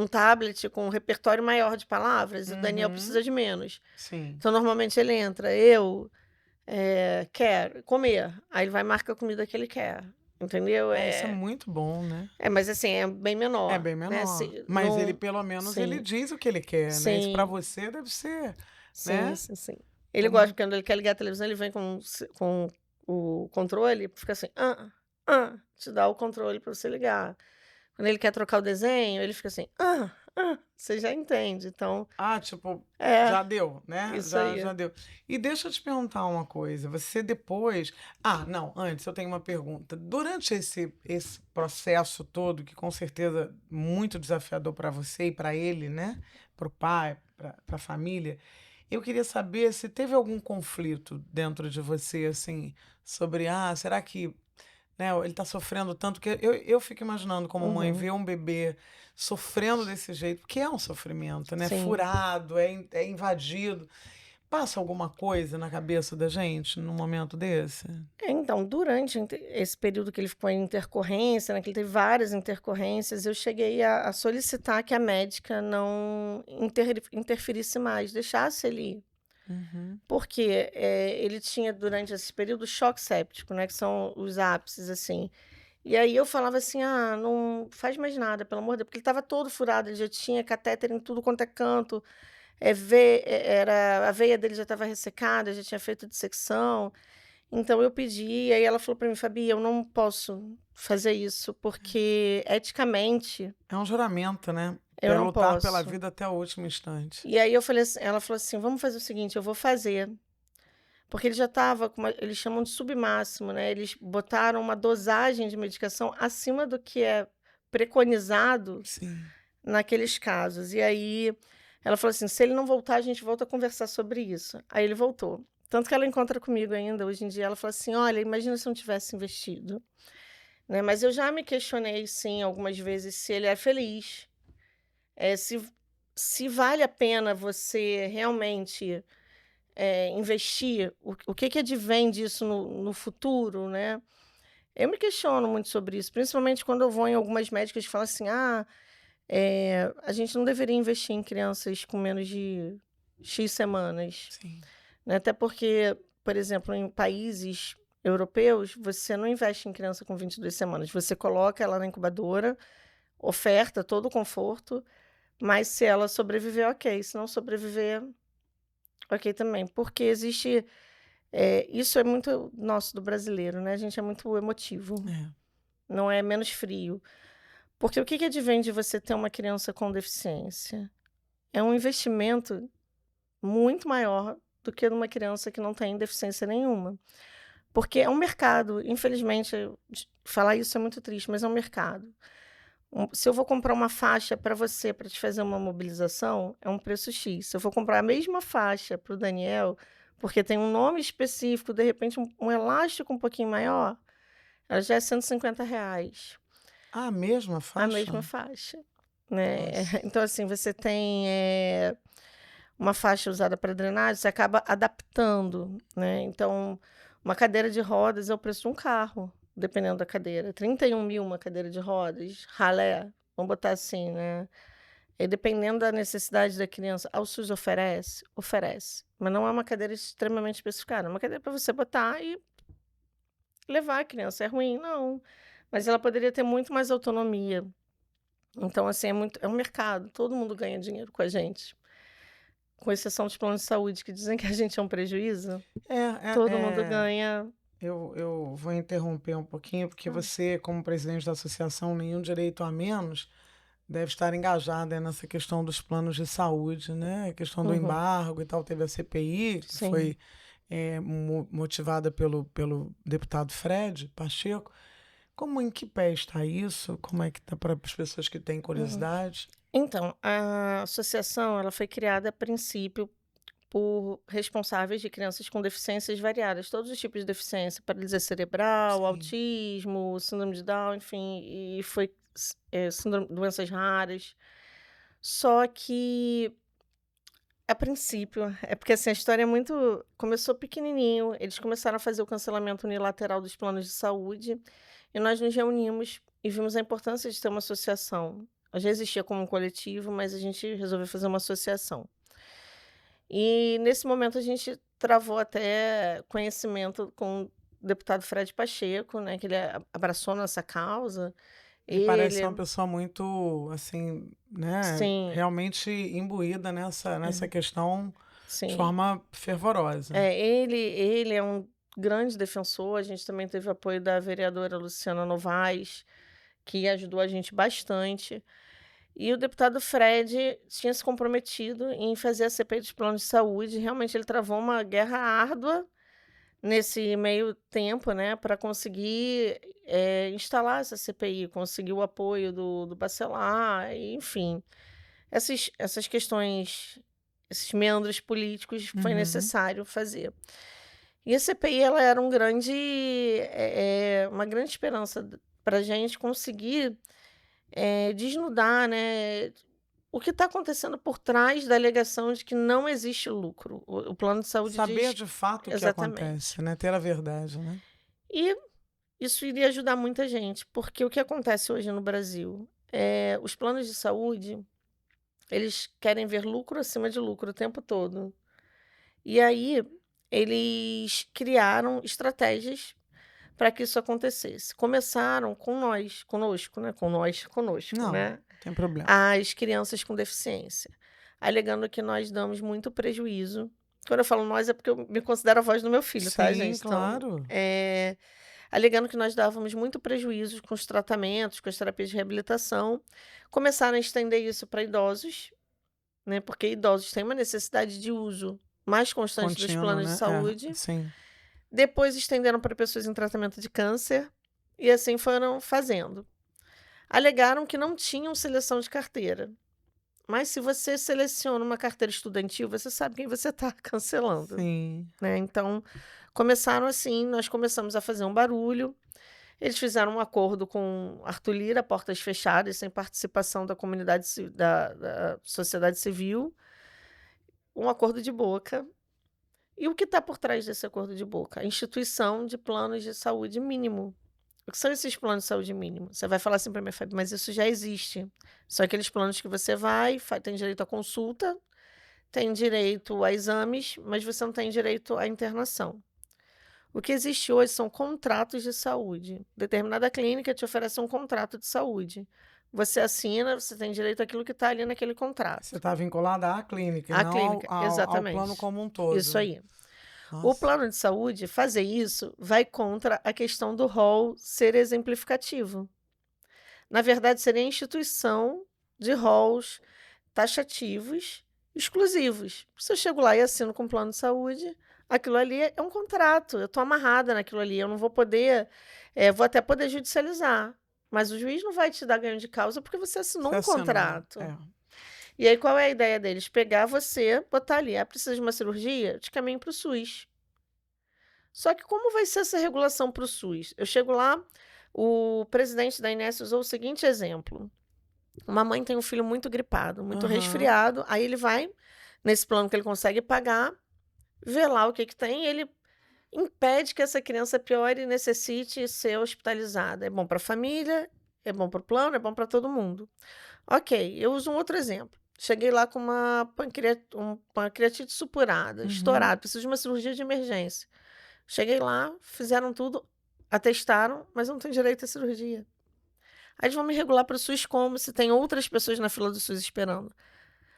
Speaker 2: tablet com um repertório maior de palavras, o Daniel
Speaker 1: Uhum,
Speaker 2: precisa de menos.
Speaker 1: sim.
Speaker 2: Então, normalmente ele entra, quero comer. Aí ele vai marcar a comida que ele quer. Entendeu?
Speaker 1: Isso é muito bom, né?
Speaker 2: Mas assim, é bem
Speaker 1: É
Speaker 2: menor,
Speaker 1: bem
Speaker 2: né?
Speaker 1: menor. Mas ele, pelo menos, ele
Speaker 2: Sim,
Speaker 1: diz o que ele quer, né? Isso pra
Speaker 2: sim,
Speaker 1: você deve ser,
Speaker 2: sim,
Speaker 1: né?
Speaker 2: sim, sim.
Speaker 1: É
Speaker 2: Ele gosta,
Speaker 1: muito.
Speaker 2: quando ele quer ligar a televisão, ele vem com o controle, fica assim, te dá o controle para você ligar. Quando ele quer trocar o desenho, ele fica assim, você já entende. Então,
Speaker 1: Ah, tipo,
Speaker 2: é
Speaker 1: já deu, né?
Speaker 2: isso
Speaker 1: Já
Speaker 2: aí.
Speaker 1: deu. E deixa eu te perguntar uma coisa. Você depois. Ah, não, antes eu tenho uma pergunta. Durante esse processo todo, que com certeza é muito desafiador para você e para ele, né? Para o pai, para a família, eu queria saber se teve algum conflito dentro de você, assim, sobre, será que, né, ele está sofrendo tanto que eu fico imaginando como mãe
Speaker 2: Uhum,
Speaker 1: ver um bebê sofrendo desse jeito, porque é um sofrimento, né?
Speaker 2: sim.
Speaker 1: Furado, é invadido. Passa alguma coisa na cabeça da gente num momento desse?
Speaker 2: Então, durante esse período que ele ficou em intercorrência, né, que ele teve várias intercorrências, eu cheguei a solicitar que a médica não interferisse mais, deixasse ele ir.
Speaker 1: Uhum.
Speaker 2: Porque ele tinha, durante esse período, choque séptico, né, que são os ápices, assim. E aí eu falava assim: não faz mais nada, pelo amor de Deus, porque ele estava todo furado, ele já tinha catéter em tudo quanto é canto, a veia dele já estava ressecada, já tinha feito dissecção. Então eu pedi, e aí ela falou para mim: "Fabi, eu não posso fazer isso, porque eticamente
Speaker 1: É um juramento, né?
Speaker 2: eu
Speaker 1: É
Speaker 2: não
Speaker 1: lutar pela
Speaker 2: posso".
Speaker 1: vida até o último instante.
Speaker 2: E aí ela falou assim: "Vamos fazer o seguinte, eu vou fazer". Porque ele já estava com eles chamam de submáximo, né, eles botaram uma dosagem de medicação acima do que é preconizado
Speaker 1: Sim.
Speaker 2: naqueles casos. E aí ela falou assim: "Se ele não voltar, a gente volta a conversar sobre isso". Aí ele voltou. Tanto que ela encontra comigo ainda hoje em dia, ela fala assim: "Olha, imagina se eu não tivesse investido né? Mas eu já me questionei, sim, algumas vezes, se ele é feliz, se vale a pena você realmente investir, o que que advém disso no futuro, né? Eu me questiono muito sobre isso, principalmente quando eu vou em algumas médicas que falam assim: ah, a gente não deveria investir em crianças com menos de X semanas,
Speaker 1: Sim.
Speaker 2: né? Até porque, por exemplo, em países europeus, você não investe em criança com 22 semanas, você coloca ela na incubadora, oferta todo o conforto, mas se ela sobreviver, ok, se não sobreviver, ok também, porque existe. Isso é muito nosso do brasileiro, né? A gente é muito emotivo,
Speaker 1: É.
Speaker 2: não é menos frio. Porque o que que advém de você ter uma criança com deficiência? É um investimento muito maior do que numa criança que não tem deficiência nenhuma. Porque é um mercado, infelizmente, falar isso é muito triste, mas é um mercado. Se eu vou comprar uma faixa para você, para te fazer uma mobilização, é um preço X. Se eu for comprar a mesma faixa para o Daniel, porque tem um nome específico, de repente um elástico um pouquinho maior, ela já é R$ 150,
Speaker 1: Ah, a mesma
Speaker 2: a mesma
Speaker 1: faixa?
Speaker 2: faixa, né?
Speaker 1: Nossa.
Speaker 2: Então, assim, você tem uma faixa usada para drenagem, você acaba adaptando, né? Então, uma cadeira de rodas é o preço de um carro, dependendo da cadeira. 31.000 uma cadeira de rodas, ralé, vamos botar assim, né? E dependendo da necessidade da criança, o SUS oferece? Oferece. Mas não é uma cadeira extremamente especificada. É uma cadeira para você botar e levar a criança. É ruim? Não. Mas ela poderia ter muito mais autonomia. Então, assim, é um mercado. Todo mundo ganha dinheiro com a gente. Com exceção dos planos de saúde, que dizem que a gente é um prejuízo.
Speaker 1: É,
Speaker 2: Todo mundo ganha.
Speaker 1: eu vou interromper um pouquinho, porque
Speaker 2: Hum.
Speaker 1: você, como presidente da associação Nenhum Direito a Menos, deve estar engajada nessa questão dos planos de saúde, né? A questão do
Speaker 2: Uhum.
Speaker 1: embargo e tal. Teve a CPI, que
Speaker 2: Sim.
Speaker 1: foi motivada pelo deputado Fred Pacheco. Em que pé está isso? Como é que está para as pessoas que têm
Speaker 2: Uhum.
Speaker 1: curiosidade?
Speaker 2: Então, a associação ela foi criada a princípio por responsáveis de crianças com deficiências variadas, todos os tipos de deficiência, paralisia cerebral,
Speaker 1: Sim.
Speaker 2: autismo, síndrome de Down, enfim, e foi doenças raras. Só que, a princípio, é porque assim, a história é muito. Começou pequenininho, eles começaram a fazer o cancelamento unilateral dos planos de saúde, e nós nos reunimos e vimos a importância de ter uma associação. Já existia como um coletivo, mas a gente resolveu fazer uma associação. E nesse momento a gente travou até conhecimento com o deputado Fred Pacheco, né, que ele abraçou nossa causa.
Speaker 1: Ele parece ser uma
Speaker 2: Ele,
Speaker 1: pessoa muito, assim, né,
Speaker 2: sim,
Speaker 1: realmente imbuída nessa
Speaker 2: é,
Speaker 1: questão de
Speaker 2: sim.
Speaker 1: forma fervorosa.
Speaker 2: Ele é um grande defensor. A gente também teve apoio da vereadora Luciana Novaes, que ajudou a gente bastante. E o deputado Fred tinha se comprometido em fazer a CPI dos planos de saúde. Realmente ele travou uma guerra árdua nesse meio tempo, né, para conseguir, instalar essa CPI, conseguir o apoio do Bacelar, e enfim. Essas questões, esses meandros políticos foi
Speaker 1: Uhum.
Speaker 2: necessário fazer. E a CPI ela era uma grande esperança para a gente conseguir, desnudar, né, o que está acontecendo por trás da alegação de que não existe lucro. O plano de saúde
Speaker 1: Saber
Speaker 2: diz
Speaker 1: de fato o que
Speaker 2: exatamente.
Speaker 1: acontece, né? Ter a verdade, né?
Speaker 2: E isso iria ajudar muita gente, porque o que acontece hoje no Brasil, os planos de saúde, eles querem ver lucro acima de lucro o tempo todo. E aí, eles criaram estratégias para que isso acontecesse. Começaram com nós, conosco, né? Conosco,
Speaker 1: Não,
Speaker 2: né?
Speaker 1: não tem problema.
Speaker 2: As crianças com deficiência, alegando que nós damos muito prejuízo. Quando eu falo nós, é porque eu me considero a voz do meu filho, tá,
Speaker 1: Sim,
Speaker 2: gente? Então,
Speaker 1: claro.
Speaker 2: alegando que nós dávamos muito prejuízo com os tratamentos, com as terapias de reabilitação. Começaram a estender isso para idosos, né? Porque idosos têm uma necessidade de uso mais constante dos
Speaker 1: Contínuo,
Speaker 2: planos de
Speaker 1: né?
Speaker 2: saúde.
Speaker 1: Sim.
Speaker 2: Depois estenderam para pessoas em tratamento de câncer e assim foram fazendo. Alegaram que não tinham seleção de carteira. Mas se você seleciona uma carteira estudantil, você sabe quem você está cancelando,
Speaker 1: Sim.
Speaker 2: né? Então, começaram assim, nós começamos a fazer um barulho. Eles fizeram um acordo com Arthur Lira, portas fechadas, sem participação da comunidade, da sociedade civil, um acordo de boca. E o que está por trás desse acordo de boca? A instituição de planos de saúde mínimo. O que são esses planos de saúde mínimo? Você vai falar assim para mim, Fábio, mas isso já existe. São aqueles planos que você vai, tem direito à consulta, tem direito a exames, mas você não tem direito à internação. O que existe hoje são contratos de saúde. Determinada clínica te oferece um contrato de saúde. Você assina, você tem direito àquilo que está ali naquele contrato.
Speaker 1: Você está vinculada à clínica,
Speaker 2: À
Speaker 1: não
Speaker 2: clínica,
Speaker 1: ao plano
Speaker 2: exatamente.
Speaker 1: como um todo.
Speaker 2: Isso aí. O
Speaker 1: Nossa.
Speaker 2: plano de saúde, fazer isso, vai contra a questão do rol ser exemplificativo. Na verdade, seria a instituição de rols taxativos exclusivos. Se eu chego lá e assino com um plano de saúde, aquilo ali é um contrato, eu estou amarrada naquilo ali, eu não vou poder, vou até poder judicializar, mas o juiz não vai te dar ganho de causa porque você assinou
Speaker 1: Você
Speaker 2: um
Speaker 1: assinou,
Speaker 2: contrato.
Speaker 1: é.
Speaker 2: E aí, qual é a ideia deles? Pegar você, botar ali, precisa de uma cirurgia? De caminho para o SUS. Só que como vai ser essa regulação para o SUS? Eu chego lá, o presidente da Inés usou o seguinte exemplo. Uma mãe tem um filho muito gripado, muito resfriado, aí ele vai, nesse plano que ele consegue pagar, vê lá o que tem, e ele impede que essa criança piore e necessite ser hospitalizada. É bom para a família, é bom para o plano, é bom para todo mundo. Ok, eu uso um outro exemplo. Cheguei lá com uma pancreatite supurada, estourada, preciso de uma cirurgia de emergência. Cheguei lá, fizeram tudo, atestaram, mas eu não tenho direito à cirurgia. Aí eles vão me regular para o SUS como se tem outras pessoas na fila do SUS esperando.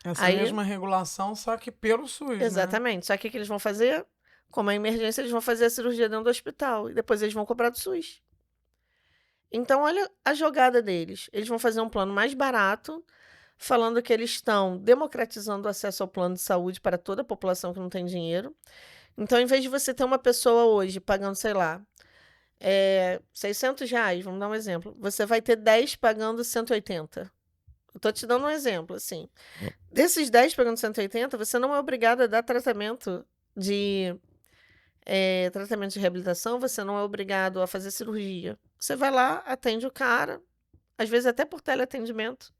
Speaker 1: Essa
Speaker 2: Aí,
Speaker 1: mesma regulação, só que pelo SUS,
Speaker 2: exatamente. Só que o que eles vão fazer? Como é emergência, eles vão fazer a cirurgia dentro do hospital. E depois eles vão cobrar do SUS. Então, olha a jogada deles. Eles vão fazer um plano mais barato, falando que eles estão democratizando o acesso ao plano de saúde para toda a população que não tem dinheiro. Então, em vez de você ter uma pessoa hoje pagando, sei lá, R$600, vamos dar um exemplo, você vai ter 10 pagando 180. Eu tô te dando um exemplo, assim. Desses 10 pagando 180, você não é obrigado a dar tratamento de reabilitação, você não é obrigado a fazer cirurgia. Você vai lá, atende o cara, às vezes até por teleatendimento.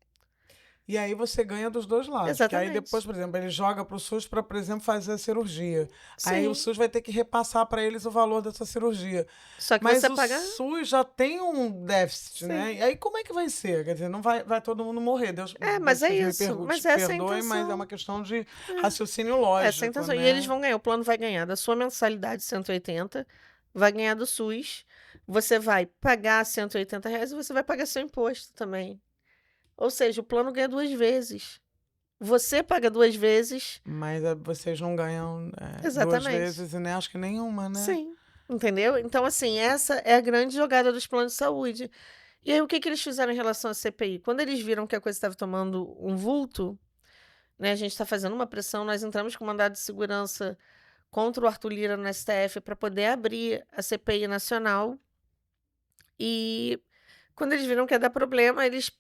Speaker 1: E aí você ganha dos dois lados. Porque aí
Speaker 2: Exatamente.
Speaker 1: depois, por exemplo, ele joga para o SUS para, por exemplo, fazer a cirurgia. Aí o
Speaker 2: Sim.
Speaker 1: SUS vai ter que repassar para eles o valor dessa cirurgia.
Speaker 2: Só que
Speaker 1: Mas
Speaker 2: você
Speaker 1: o
Speaker 2: paga.
Speaker 1: SUS já tem um déficit,
Speaker 2: Sim.
Speaker 1: né? E aí como é que vai ser? Quer dizer, não vai todo mundo morrer. Deus,
Speaker 2: Mas é
Speaker 1: vocês me
Speaker 2: isso. Mas essa é a
Speaker 1: perdoem, mas é
Speaker 2: intenção.
Speaker 1: uma questão de raciocínio lógico,
Speaker 2: Essa é a intenção.
Speaker 1: né?
Speaker 2: E eles vão ganhar, o plano vai ganhar da sua mensalidade 180, vai ganhar do SUS, você vai pagar R$180 e você vai pagar seu imposto também. Ou seja, o plano ganha 2 vezes. Você paga 2 vezes.
Speaker 1: Mas vocês não ganham 2
Speaker 2: Exatamente.
Speaker 1: vezes e nem acho que nenhuma, né?
Speaker 2: Sim. Entendeu? Então, assim, essa é a grande jogada dos planos de saúde. E aí, o que eles fizeram em relação à CPI? Quando eles viram que a coisa estava tomando um vulto, né, a gente está fazendo uma pressão, nós entramos com mandado de segurança contra o Arthur Lira no STF para poder abrir a CPI nacional. E quando eles viram que ia dar problema, eles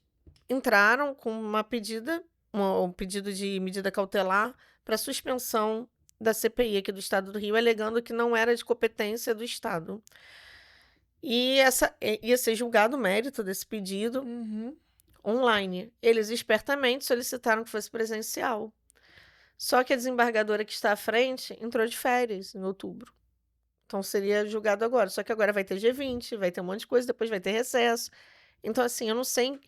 Speaker 2: entraram com um pedido de medida cautelar para suspensão da CPI aqui do Estado do Rio, alegando que não era de competência do Estado. E ia ser julgado o mérito desse pedido online. Eles espertamente solicitaram que fosse presencial. Só que a desembargadora que está à frente entrou de férias em outubro. Então seria julgado agora. Só que agora vai ter G20, vai ter um monte de coisa, depois vai ter recesso. Então, assim, eu não sei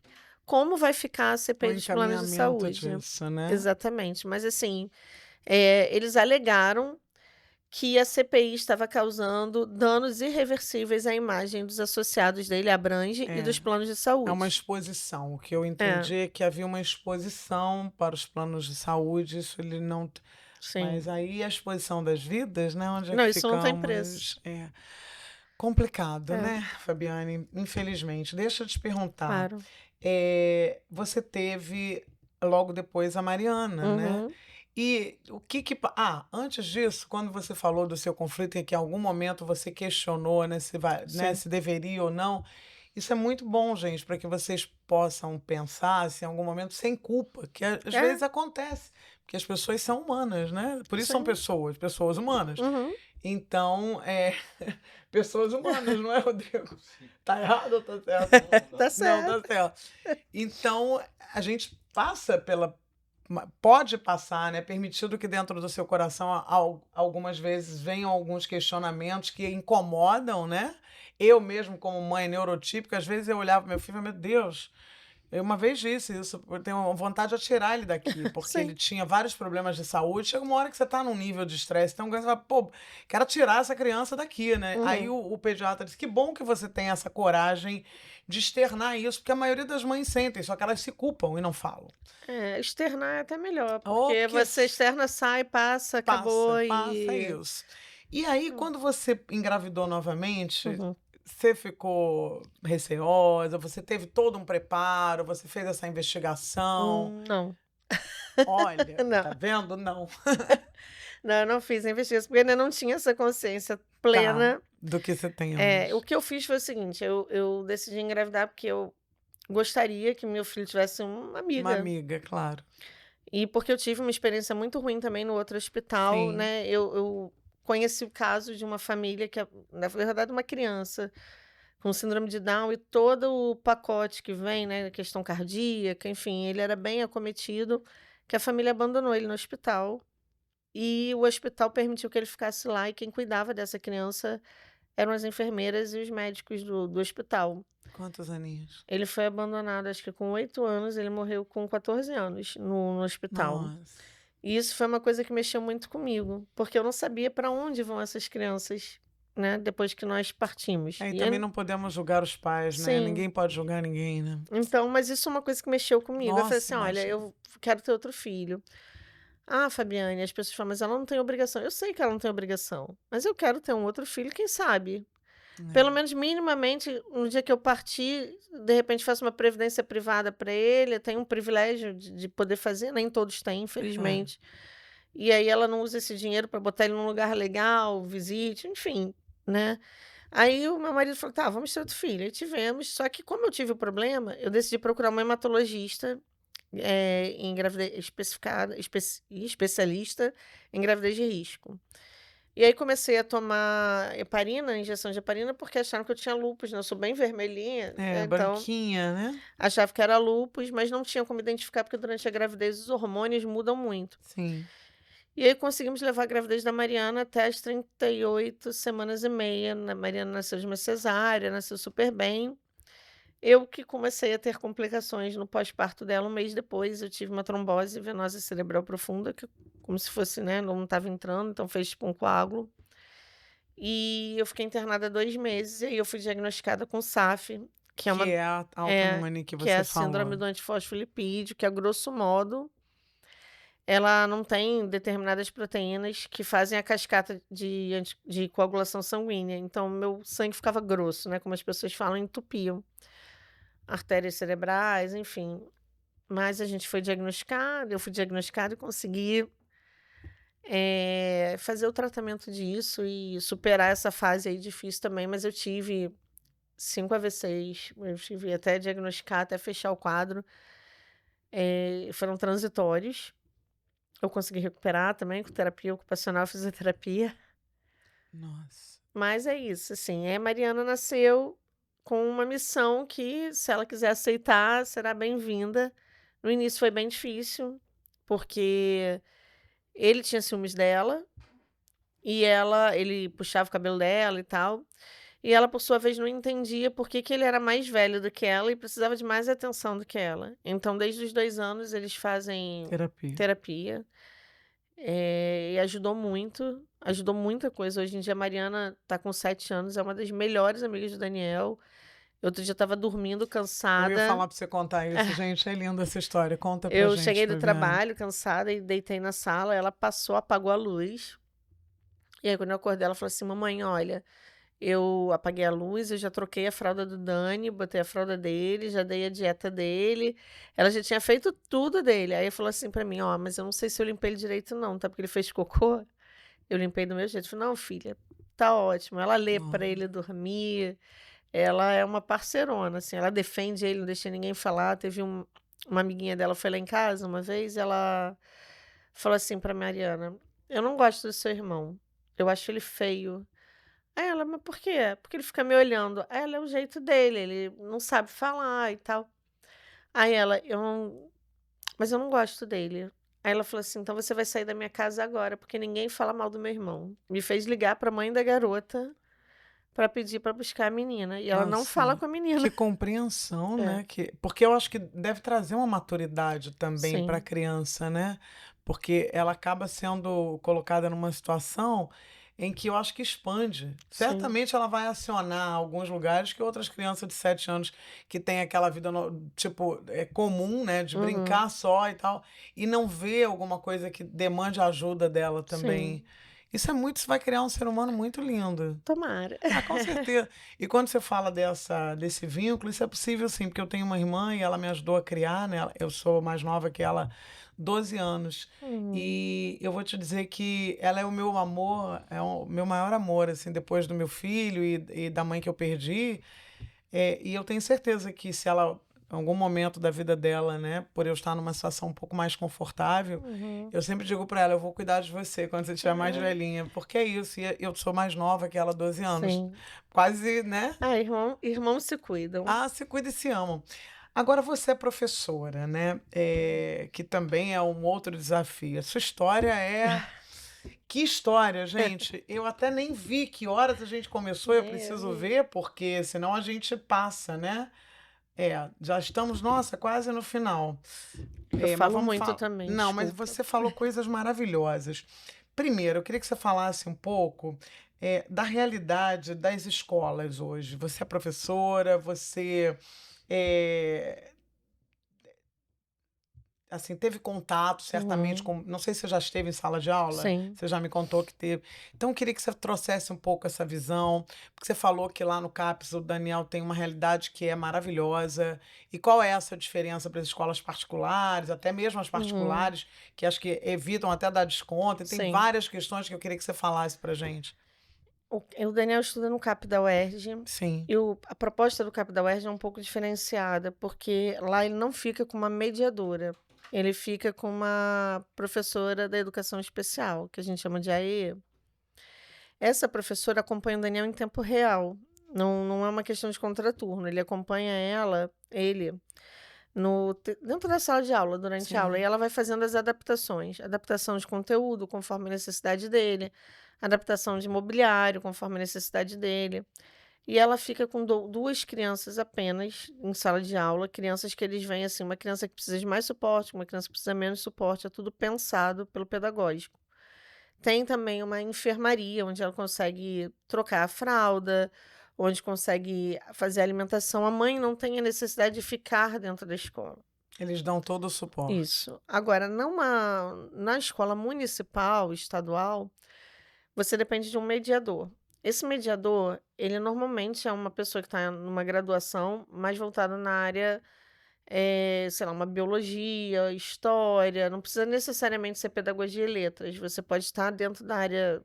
Speaker 2: como vai ficar a CPI dos planos de saúde.
Speaker 1: Disso, né?
Speaker 2: Exatamente. Mas, assim, eles alegaram que a CPI estava causando danos irreversíveis à imagem dos associados dele, Abrange, e dos planos de saúde.
Speaker 1: É uma exposição. O que eu entendi é que havia uma exposição para os planos de saúde, isso ele não...
Speaker 2: Sim.
Speaker 1: Mas aí a exposição das vidas, né? Onde é
Speaker 2: Não,
Speaker 1: que
Speaker 2: isso não tem
Speaker 1: ficamos?
Speaker 2: preço.
Speaker 1: Complicado, né, Fabiane? Infelizmente. Deixa eu te perguntar.
Speaker 2: Claro.
Speaker 1: Você teve logo depois a Mariana, né? E o que antes disso, quando você falou do seu conflito em que em algum momento você questionou, né, se deveria ou não, isso é muito bom, gente, para que vocês possam pensar, se em algum momento, sem culpa, que às vezes acontece, porque as pessoas são humanas, né? Por isso são pessoas humanas. Então, pessoas humanas, não é, Rodrigo? Tá errado ou tá certo?
Speaker 2: Tá
Speaker 1: Não,
Speaker 2: certo.
Speaker 1: tá certo. Então, a gente passa pode passar, né? Permitido que dentro do seu coração algumas vezes venham alguns questionamentos que incomodam, né? Eu mesmo, como mãe neurotípica, às vezes eu olhava pro meu filho e falava, meu Deus, eu uma vez disse isso, eu tenho vontade de atirar ele daqui, porque ele
Speaker 2: Sim.
Speaker 1: tinha vários problemas de saúde. Chega uma hora que você tá num nível de estresse, então você fala, pô, quero tirar essa criança daqui, né? Aí
Speaker 2: Uhum.
Speaker 1: o pediatra disse, que bom que você tem essa coragem de externar isso, porque a maioria das mães sentem, só que elas se culpam e não falam.
Speaker 2: Externar é até melhor,
Speaker 1: Oh,
Speaker 2: porque
Speaker 1: porque
Speaker 2: você externa, sai, passa, acabou
Speaker 1: passa
Speaker 2: e
Speaker 1: isso. E aí,
Speaker 2: Hum.
Speaker 1: quando você engravidou novamente,
Speaker 2: Uhum.
Speaker 1: você ficou receosa? Você teve todo um preparo? Você fez essa investigação?
Speaker 2: Não.
Speaker 1: Olha,
Speaker 2: Não.
Speaker 1: tá vendo? Não.
Speaker 2: Não, eu não fiz a investigação, porque ainda não tinha essa consciência
Speaker 1: Tá,
Speaker 2: plena.
Speaker 1: do que você tem
Speaker 2: O
Speaker 1: hoje.
Speaker 2: que eu fiz foi o seguinte, eu decidi engravidar porque eu gostaria que meu filho tivesse uma
Speaker 1: Uma
Speaker 2: amiga.
Speaker 1: amiga, claro.
Speaker 2: E porque eu tive uma experiência muito ruim também no outro hospital,
Speaker 1: Sim.
Speaker 2: né, eu conheci o caso de uma família que na verdade uma criança com síndrome de Down e todo o pacote que vem, né, questão cardíaca, enfim, ele era bem acometido, que a família abandonou ele no hospital, e o hospital permitiu que ele ficasse lá e quem cuidava dessa criança eram as enfermeiras e os médicos do hospital.
Speaker 1: Quantos aninhos?
Speaker 2: Ele foi abandonado acho que com 8 anos, ele morreu com 14 anos no hospital.
Speaker 1: Nossa.
Speaker 2: E isso foi uma coisa que mexeu muito comigo, porque eu não sabia para onde vão essas crianças, né, depois que nós partimos.
Speaker 1: E
Speaker 2: E
Speaker 1: também
Speaker 2: aí
Speaker 1: não podemos julgar os pais, né?
Speaker 2: sim,
Speaker 1: Ninguém pode julgar ninguém, né?
Speaker 2: então, mas isso é uma coisa que mexeu comigo. Eu falei
Speaker 1: Nossa,
Speaker 2: assim: "Olha,
Speaker 1: imagina.
Speaker 2: eu quero ter outro filho". "Ah, Fabiane", as pessoas falam: "Mas ela não tem obrigação". Eu sei que ela não tem obrigação, mas eu quero ter um outro filho, quem sabe? Pelo
Speaker 1: É.
Speaker 2: menos minimamente, no dia que eu partir, de repente faço uma previdência privada para ele, eu tenho um privilégio de poder fazer, nem todos têm,
Speaker 1: É.
Speaker 2: infelizmente. E aí ela não usa esse dinheiro para botar ele num lugar legal, visite, enfim, né. Aí o meu marido falou: "Tá, vamos ter outro filho", aí tivemos, só que como eu tive o problema, eu decidi procurar uma hematologista, em gravidez especificada especialista em gravidez de risco. E aí comecei a tomar heparina, injeção de heparina, porque acharam que eu tinha lúpus, né, eu sou bem vermelhinha,
Speaker 1: É,
Speaker 2: então
Speaker 1: branquinha, né?
Speaker 2: achava que era lúpus, mas não tinha como identificar, porque durante a gravidez os hormônios mudam muito.
Speaker 1: Sim.
Speaker 2: E aí conseguimos levar a gravidez da Mariana até as 38 semanas e meia, a Mariana nasceu de uma cesárea, nasceu super bem. Eu que comecei a ter complicações no pós-parto dela, um mês depois eu tive uma trombose venosa cerebral profunda, que como se fosse, né, não estava entrando, então fez tipo um coágulo. E eu fiquei internada 2 meses, e aí eu fui diagnosticada com SAF, que é
Speaker 1: Que
Speaker 2: uma
Speaker 1: é a
Speaker 2: é,
Speaker 1: autoimune que
Speaker 2: que é
Speaker 1: você
Speaker 2: a síndrome
Speaker 1: falou.
Speaker 2: do antifosfolipídio, que a grosso modo, ela não tem determinadas proteínas que fazem a cascata de coagulação sanguínea, então meu sangue ficava grosso, né, como as pessoas falam, entupiam, artérias cerebrais, enfim. Mas a gente foi diagnosticado, eu fui diagnosticada e consegui, fazer o tratamento disso e superar essa fase aí difícil também, mas eu tive 5 AVCs, eu tive até diagnosticar, até fechar o quadro, foram transitórios. Eu consegui recuperar também com terapia ocupacional, fisioterapia,
Speaker 1: Nossa.
Speaker 2: mas é isso, assim, Mariana nasceu com uma missão que, se ela quiser aceitar, será bem-vinda. No início foi bem difícil, porque ele tinha ciúmes dela, e ele puxava o cabelo dela e tal, e ela, por sua vez, não entendia por que que ele era mais velho do que ela e precisava de mais atenção do que ela. Então, desde os 2 anos, eles fazem
Speaker 1: Terapia.
Speaker 2: terapia. E ajudou muita coisa. Hoje em dia a Mariana tá com 7 anos, é uma das melhores amigas do Daniel. Outro dia eu estava dormindo
Speaker 1: Eu ia
Speaker 2: cansada,
Speaker 1: falar pra você contar isso, gente. É linda essa história. Conta pra
Speaker 2: eu
Speaker 1: gente,
Speaker 2: cheguei do
Speaker 1: Viviane.
Speaker 2: trabalho cansada e deitei na sala, ela passou, apagou a luz, e aí quando eu acordei ela falou assim: "Mamãe, olha, eu apaguei a luz, eu já troquei a fralda do Dani, botei a fralda dele, já dei a dieta dele". Ela já tinha feito tudo dele. Aí falou assim pra mim: "Ó, mas eu não sei se eu limpei ele direito não, tá, porque ele fez cocô". Eu limpei do meu jeito. Falei: "Não, filha, tá ótimo". Ela lê pra
Speaker 1: Nossa.
Speaker 2: ele dormir, ela é uma parcerona, assim, ela defende ele, não deixa ninguém falar. Teve uma amiguinha dela foi lá em casa uma vez, ela falou assim pra Mariana: "Eu não gosto do seu irmão, eu acho ele feio. Aí ela: "Mas por quê?" "Porque ele fica me olhando". Aí ela: "É o jeito dele, ele não sabe falar e tal". Aí ela: "Eu não mas eu não gosto dele". Aí ela falou assim: "Então você vai sair da minha casa agora, porque ninguém fala mal do meu irmão". Me fez ligar para a mãe da garota para pedir para buscar a menina, e ela não fala
Speaker 1: Assim,
Speaker 2: com a menina.
Speaker 1: que compreensão,
Speaker 2: É,
Speaker 1: né, porque eu acho que deve trazer uma maturidade também para a
Speaker 2: sim,
Speaker 1: criança, né, porque ela acaba sendo colocada numa situação em que eu acho que expande.
Speaker 2: sim,
Speaker 1: Certamente ela vai acionar alguns lugares que outras crianças de 7 anos que têm aquela vida tipo, é comum, né, de
Speaker 2: uhum,
Speaker 1: brincar só e tal, e não vê alguma coisa que demande a ajuda dela também.
Speaker 2: sim,
Speaker 1: Isso vai criar um ser humano muito lindo.
Speaker 2: tomara.
Speaker 1: Ah, com certeza. E quando você fala desse vínculo, isso é possível sim, porque eu tenho uma irmã e ela me ajudou a criar, né, eu sou mais nova que ela, 12 anos.
Speaker 2: Uhum,
Speaker 1: E eu vou te dizer que ela é o meu amor, é o meu maior amor, assim, depois do meu filho e da mãe que eu perdi, e eu tenho certeza que se ela, em algum momento da vida dela, né, por eu estar numa situação um pouco mais confortável,
Speaker 2: uhum.
Speaker 1: eu sempre digo para ela: "Eu vou cuidar de você quando você estiver mais
Speaker 2: É,
Speaker 1: velhinha", porque é isso, e eu sou mais nova que ela, 12 anos.
Speaker 2: sim.
Speaker 1: Quase, né?
Speaker 2: Ah, irmãos se cuidam.
Speaker 1: Ah, se cuida e se amam. Agora você é professora, né, que também é um outro desafio. A sua história é que história, gente! Eu até nem vi que horas a gente começou, eu
Speaker 2: Nem eu
Speaker 1: preciso
Speaker 2: vi.
Speaker 1: ver, porque senão a gente passa, né. Já estamos, nossa, quase no final.
Speaker 2: Eu
Speaker 1: Mas
Speaker 2: falo
Speaker 1: vamos
Speaker 2: muito
Speaker 1: falar.
Speaker 2: também,
Speaker 1: Não, mas
Speaker 2: desculpa.
Speaker 1: você falou coisas maravilhosas. Primeiro, eu queria que você falasse um pouco, da realidade das escolas hoje. Você é professora, você, eh, assim, teve contato certamente
Speaker 2: Uhum,
Speaker 1: com, não sei se você já esteve em sala de aula,
Speaker 2: sim.
Speaker 1: você já me contou que teve. Então eu queria que você trouxesse um pouco essa visão, porque você falou que lá no CAPES o Daniel tem uma realidade que é maravilhosa. E qual é essa diferença para as escolas particulares, até mesmo as
Speaker 2: Uhum,
Speaker 1: particulares, que acho que evitam até dar desconto, e tem
Speaker 2: sim.
Speaker 1: várias questões que eu queria que você falasse pra gente.
Speaker 2: O Daniel estuda no CAP da UERJ,
Speaker 1: Sim,
Speaker 2: e a proposta do CAP da UERJ é um pouco diferenciada, porque lá ele não fica com uma mediadora, ele fica com uma professora da educação especial, que a gente chama de AE. Essa professora acompanha o Daniel em tempo real, não é uma questão de contraturno, ele acompanha ele, dentro da sala de aula, durante a aula, e
Speaker 1: sim.
Speaker 2: ela vai fazendo as adaptações, adaptação de conteúdo conforme a necessidade dele, adaptação de mobiliário conforme a necessidade dele. E ela fica com 2 crianças apenas em sala de aula, crianças que eles veem, assim, uma criança que precisa de mais suporte, uma criança que precisa menos suporte, é tudo pensado pelo pedagógico. Tem também uma enfermaria, onde ela consegue trocar a fralda, onde consegue fazer a alimentação. A mãe não tem a necessidade de ficar dentro da escola.
Speaker 1: Eles dão todo o suporte.
Speaker 2: Isso. Agora, na escola municipal, estadual, você depende de um mediador. Esse mediador, ele normalmente é uma pessoa que está numa graduação mais voltada na área, sei lá, uma biologia, história, não precisa necessariamente ser pedagogia e letras, você pode estar dentro da área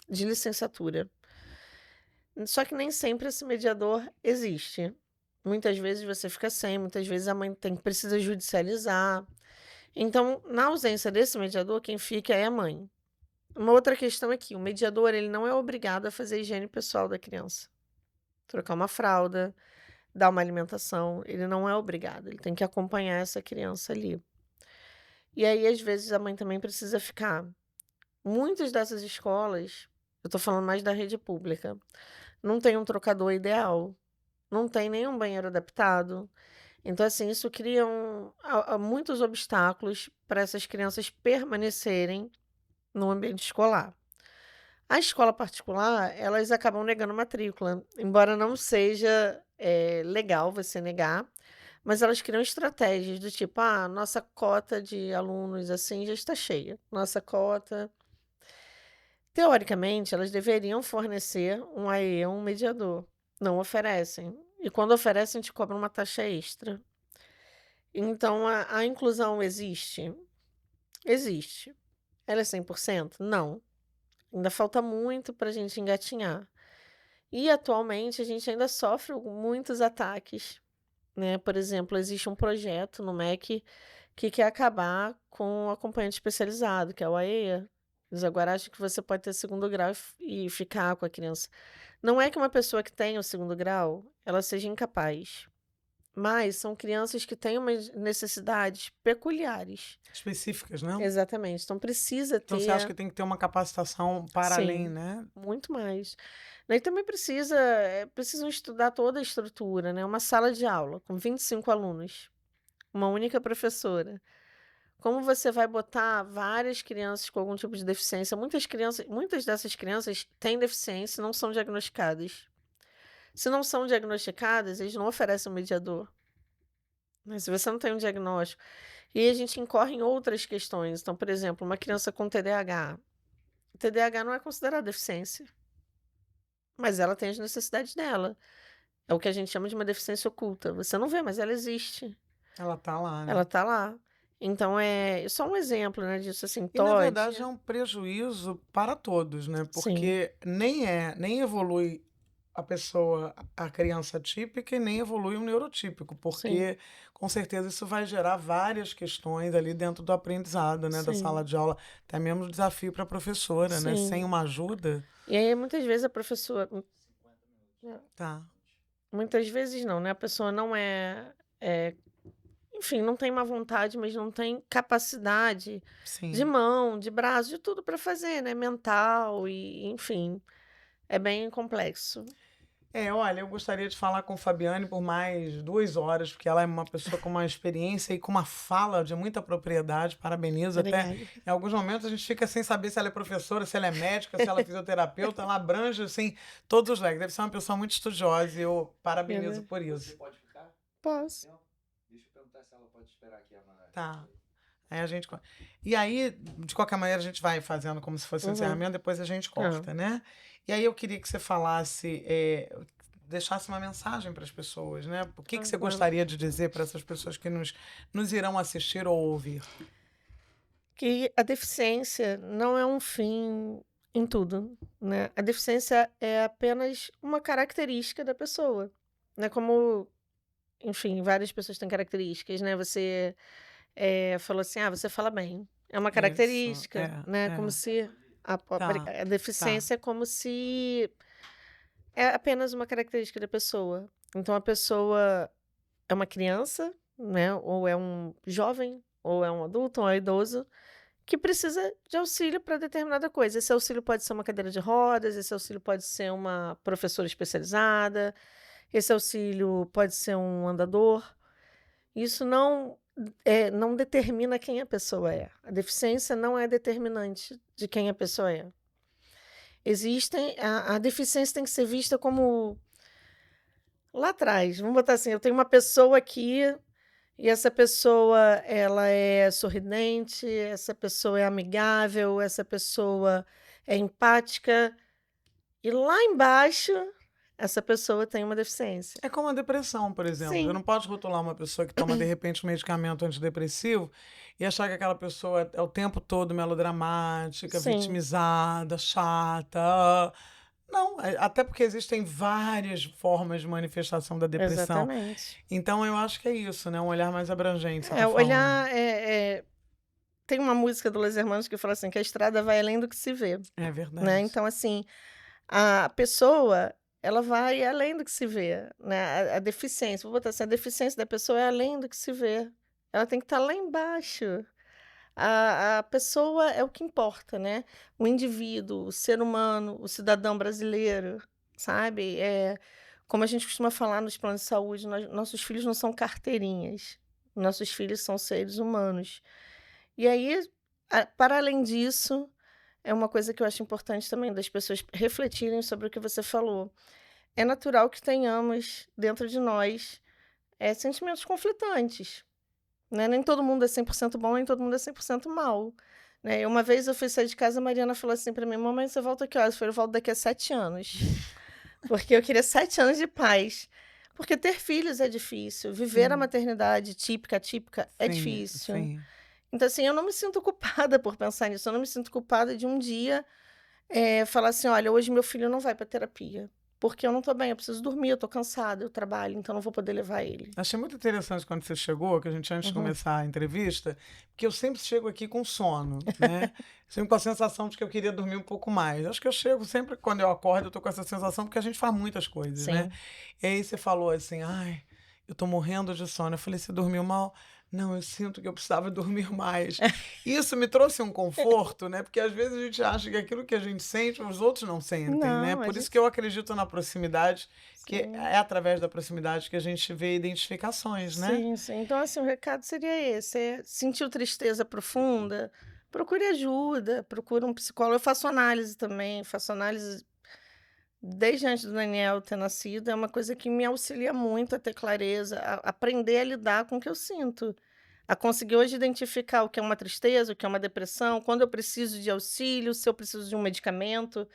Speaker 2: de licenciatura. Só que nem sempre esse mediador existe. Muitas vezes você fica sem, muitas vezes a mãe precisa judicializar. Então, na ausência desse mediador, quem fica é a mãe. Uma outra questão é que o mediador, ele não é obrigado a fazer a higiene pessoal da criança. Trocar uma fralda, dar uma alimentação, ele não é obrigado, ele tem que acompanhar essa criança ali. E aí, às vezes, a mãe também precisa ficar. Muitas dessas escolas, eu tô falando mais da rede pública, não tem um trocador ideal, não tem nenhum banheiro adaptado. Então, assim, isso cria muitos obstáculos para essas crianças permanecerem no ambiente escolar. A escola particular, elas acabam negando matrícula, embora não seja, legal você negar, mas elas criam estratégias do tipo: "Ah, nossa cota de alunos, assim, já está cheia, nossa cota". Teoricamente, elas deveriam fornecer um AE, um mediador, não oferecem. E quando oferecem, te cobram uma taxa extra. Então a inclusão existe? Existe. Ela é 100%? Não. Ainda falta muito para a gente engatinhar. E atualmente a gente ainda sofre muitos ataques, né? Por exemplo, existe um projeto no MEC que quer acabar com o acompanhante especializado, que é o AEA, Eles agora acham que você pode ter segundo grau e ficar com a criança. Não é que uma pessoa que tem o segundo grau, ela seja incapaz, mas são crianças que têm umas necessidades peculiares.
Speaker 1: Específicas, né?
Speaker 2: Exatamente. Então precisa
Speaker 1: Então você acha
Speaker 2: ter,
Speaker 1: que tem que ter uma capacitação para além,
Speaker 2: sim,
Speaker 1: né?
Speaker 2: muito mais. Daí também precisam estudar toda a estrutura, né? Uma sala de aula com 25 alunos, uma única professora. Como você vai botar várias crianças com algum tipo de deficiência? Muitas dessas crianças têm deficiência e não são diagnosticadas. Se não são diagnosticadas, eles não oferecem um mediador. Mas se você não tem um diagnóstico, e aí a gente incorre em outras questões. Então, por exemplo, uma criança com TDAH. O TDAH não é considerado deficiência, mas ela tem as necessidades dela. É o que a gente chama de uma deficiência oculta. Você não vê, mas ela existe.
Speaker 1: Ela tá lá,
Speaker 2: Ela
Speaker 1: né?
Speaker 2: tá lá. Então, é só um exemplo, né, disso, assim,
Speaker 1: E na
Speaker 2: Todd.
Speaker 1: verdade é um prejuízo para todos, né?
Speaker 2: Sim,
Speaker 1: Porque nem evolui a pessoa, a criança típica, e nem evolui o neurotípico,
Speaker 2: sim,
Speaker 1: porque com certeza isso vai gerar várias questões ali dentro do aprendizado, né? Da
Speaker 2: sim,
Speaker 1: sala de aula, até mesmo desafio para a professora, né? Sem
Speaker 2: sim.
Speaker 1: uma ajuda,
Speaker 2: E aí, muitas vezes, a professora.
Speaker 1: tá?
Speaker 2: Muitas vezes não, né? A pessoa não é. Enfim, não tem má vontade, mas não tem capacidade de
Speaker 1: Sim.
Speaker 2: mão, de braço, de tudo para fazer, né? Mental e, enfim, é bem complexo.
Speaker 1: Olha, eu gostaria de falar com Fabiane por mais 2 horas, porque ela é uma pessoa com uma experiência e com uma fala de muita propriedade. Parabenizo. Até
Speaker 2: Obrigada.
Speaker 1: em alguns momentos a gente fica sem saber se ela é professora, se ela é médica, se ela é fisioterapeuta. Ela abrange assim, todos os leques. Deve ser uma pessoa muito estudiosa e eu parabenizo
Speaker 2: Pena.
Speaker 1: por
Speaker 3: Você
Speaker 1: isso.
Speaker 3: pode ficar?
Speaker 2: Posso.
Speaker 3: Não? Deixa eu perguntar se ela pode esperar aqui a Mara.
Speaker 1: Tá. Aí a gente. E aí, de qualquer maneira, a gente vai fazendo como se fosse um
Speaker 2: Uhum.
Speaker 1: encerramento, depois a gente corta, né? E aí eu queria que você falasse, deixasse uma mensagem para as pessoas, né? O que você
Speaker 2: Claro.
Speaker 1: gostaria de dizer para essas pessoas que nos irão assistir ou ouvir?
Speaker 2: Que a deficiência não é um fim em tudo, né? A deficiência é apenas uma característica da pessoa, né? Como, enfim, várias pessoas têm características, né? Você falou assim, você fala bem. É uma
Speaker 1: Isso,
Speaker 2: característica, né? Como se
Speaker 1: Tá,
Speaker 2: a
Speaker 1: tá.
Speaker 2: deficiência é como se é apenas uma característica da pessoa. Então a pessoa é uma criança, né? Ou é um jovem, ou é um adulto, ou é um idoso, que precisa de auxílio para determinada coisa. Esse auxílio pode ser uma cadeira de rodas, esse auxílio pode ser uma professora especializada, esse auxílio pode ser um andador. Isso não determina quem a pessoa é. A deficiência não é determinante de quem a pessoa é. A deficiência tem que ser vista como lá atrás. Vamos botar assim, eu tenho uma pessoa aqui e essa pessoa ela é sorridente, essa pessoa é amigável, essa pessoa é empática e lá embaixo essa pessoa tem uma deficiência.
Speaker 1: É como a depressão, por exemplo. Você
Speaker 2: Sim,
Speaker 1: não pode rotular uma pessoa que toma, de repente, um medicamento antidepressivo e achar que aquela pessoa é o tempo todo melodramática,
Speaker 2: sim,
Speaker 1: vitimizada, chata. Não, até porque existem várias formas de manifestação da depressão.
Speaker 2: exatamente.
Speaker 1: Então, eu acho que é isso, né? Um olhar mais abrangente, você está falando.
Speaker 2: Olhar tem uma música do Los Hermanos que fala assim que a estrada vai além do que se vê,
Speaker 1: É
Speaker 2: né?
Speaker 1: verdade.
Speaker 2: Então assim, a pessoa ela vai além do que se vê, né? A deficiência, vou botar assim, a deficiência da pessoa é além do que se vê. Ela tem que estar lá embaixo. A pessoa é o que importa, né? O indivíduo, o ser humano, o cidadão brasileiro, sabe? Como a gente costuma falar nos planos de saúde, nossos filhos não são carteirinhas. Nossos filhos são seres humanos. E aí, para além disso, é uma coisa que eu acho importante também das pessoas refletirem sobre o que você falou. É natural que tenhamos dentro de nós sentimentos conflitantes, né? Nem todo mundo é 100% bom, nem todo mundo é 100% mal. Né? Uma vez eu fui sair de casa, a Mariana falou assim para mim: Mamãe, você volta que horas? Eu falei: Eu volto daqui a 7 anos. Porque eu queria 7 anos de paz. Porque ter filhos é difícil, viver a
Speaker 1: Sim,
Speaker 2: maternidade típica, atípica, é
Speaker 1: sim,
Speaker 2: difícil.
Speaker 1: sim.
Speaker 2: Então, assim, eu não me sinto culpada por pensar nisso. Eu não me sinto culpada de um dia falar assim: olha, hoje meu filho não vai para terapia. porque eu não tô bem, eu preciso dormir, eu tô cansada, eu trabalho, então não vou poder levar ele.
Speaker 1: Achei muito interessante quando você chegou, que a gente antes de começar a entrevista, porque eu sempre chego aqui com sono, né? Sempre com a sensação de que eu queria dormir um pouco mais. Acho que eu chego sempre, quando eu acordo, eu tô com essa sensação, porque a gente faz muitas coisas, né?
Speaker 2: Sim.
Speaker 1: E aí você falou assim, ai, eu tô morrendo de sono. Eu falei, você dormiu mal? Não, eu sinto que eu precisava dormir mais. Isso me trouxe um conforto, né? Porque às vezes a gente acha que aquilo que a gente sente, os outros não sentem, né?
Speaker 2: Não, a
Speaker 1: Por isso
Speaker 2: gente
Speaker 1: que eu acredito na proximidade, que
Speaker 2: sim.
Speaker 1: é através da proximidade que a gente vê identificações, né?
Speaker 2: Sim, sim. Então, assim, o recado seria esse: sentiu tristeza profunda, procure ajuda, procure um psicólogo. Eu faço análise também, faço análise desde antes do Daniel ter nascido. É uma coisa que me auxilia muito a ter clareza, a aprender a lidar com o que eu sinto, a conseguir hoje identificar o que é uma tristeza, o que é uma depressão, quando eu preciso de auxílio, se eu preciso de um medicamento.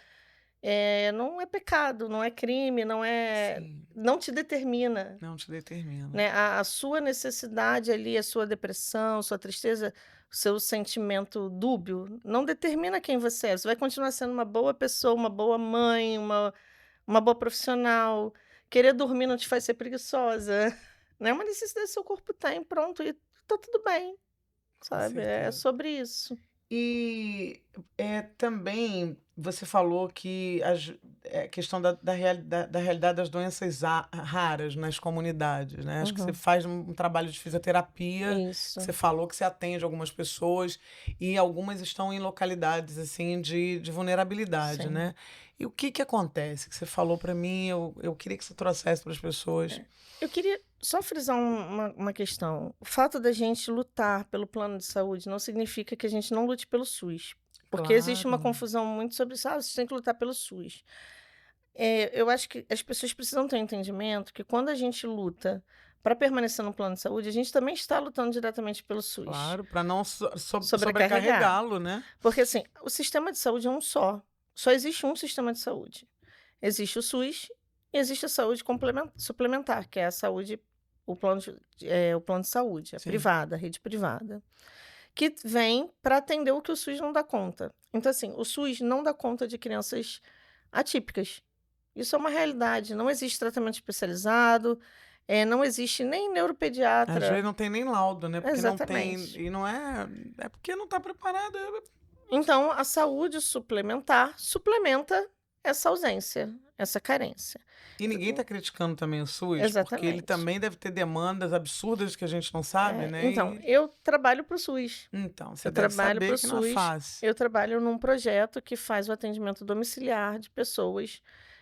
Speaker 2: Não é pecado, não é crime,
Speaker 1: Sim,
Speaker 2: não te determina.
Speaker 1: não te determina.
Speaker 2: Né, a sua necessidade ali, a sua depressão, sua tristeza, o seu sentimento dúbio, não determina quem você é. Você vai continuar sendo uma boa pessoa, uma boa mãe, uma boa profissional. Querer dormir não te faz ser preguiçosa, né, é uma necessidade que seu corpo tem, pronto, e tá tudo bem,
Speaker 1: Com
Speaker 2: sabe, é
Speaker 1: certeza.
Speaker 2: sobre isso.
Speaker 1: E também você falou que a questão da realidade das doenças raras nas comunidades, né? Acho que você
Speaker 2: Uhum,
Speaker 1: faz um trabalho de fisioterapia, que
Speaker 2: isso,
Speaker 1: você falou que você atende algumas pessoas e algumas estão em localidades assim de vulnerabilidade,
Speaker 2: sim.
Speaker 1: né? E o que que acontece? Que você falou para mim, eu queria que você trouxesse para as pessoas.
Speaker 2: Eu queria só frisar uma questão. O fato da gente lutar pelo plano de saúde não significa que a gente não lute pelo SUS. Porque existe uma
Speaker 1: Claro.
Speaker 2: confusão muito sobre isso. Ah, você tem que lutar pelo SUS. Eu acho que as pessoas precisam ter um entendimento que quando a gente luta para permanecer no plano de saúde, a gente também está lutando diretamente pelo SUS.
Speaker 1: Claro, para não
Speaker 2: Sobrecarregar.
Speaker 1: sobrecarregá-lo, né?
Speaker 2: Porque, assim, o sistema de saúde é um só. Só existe um sistema de saúde. Existe o SUS e existe a saúde suplementar, que é a saúde, o plano de saúde, a
Speaker 1: Sim.
Speaker 2: privada, a rede privada, que vem para atender o que o SUS não dá conta. Então, assim, o SUS não dá conta de crianças atípicas. Isso é uma realidade. Não existe tratamento especializado, não existe nem
Speaker 1: Às
Speaker 2: neuropediatra.
Speaker 1: vezes não tem nem laudo, né, porque não tem
Speaker 2: Exatamente.
Speaker 1: e não é porque não está preparado,
Speaker 2: Então, a saúde suplementar suplementa essa ausência, essa carência.
Speaker 1: e ninguém está criticando também o SUS, porque ele
Speaker 2: Exatamente.
Speaker 1: também deve ter demandas absurdas que a gente não sabe, né,
Speaker 2: Então,
Speaker 1: e
Speaker 2: eu trabalho para o SUS.
Speaker 1: então, você
Speaker 2: Eu
Speaker 1: deve
Speaker 2: trabalho para
Speaker 1: saber
Speaker 2: o
Speaker 1: que não é
Speaker 2: SUS.
Speaker 1: fácil.
Speaker 2: Eu trabalho num projeto que faz o atendimento domiciliar de pessoas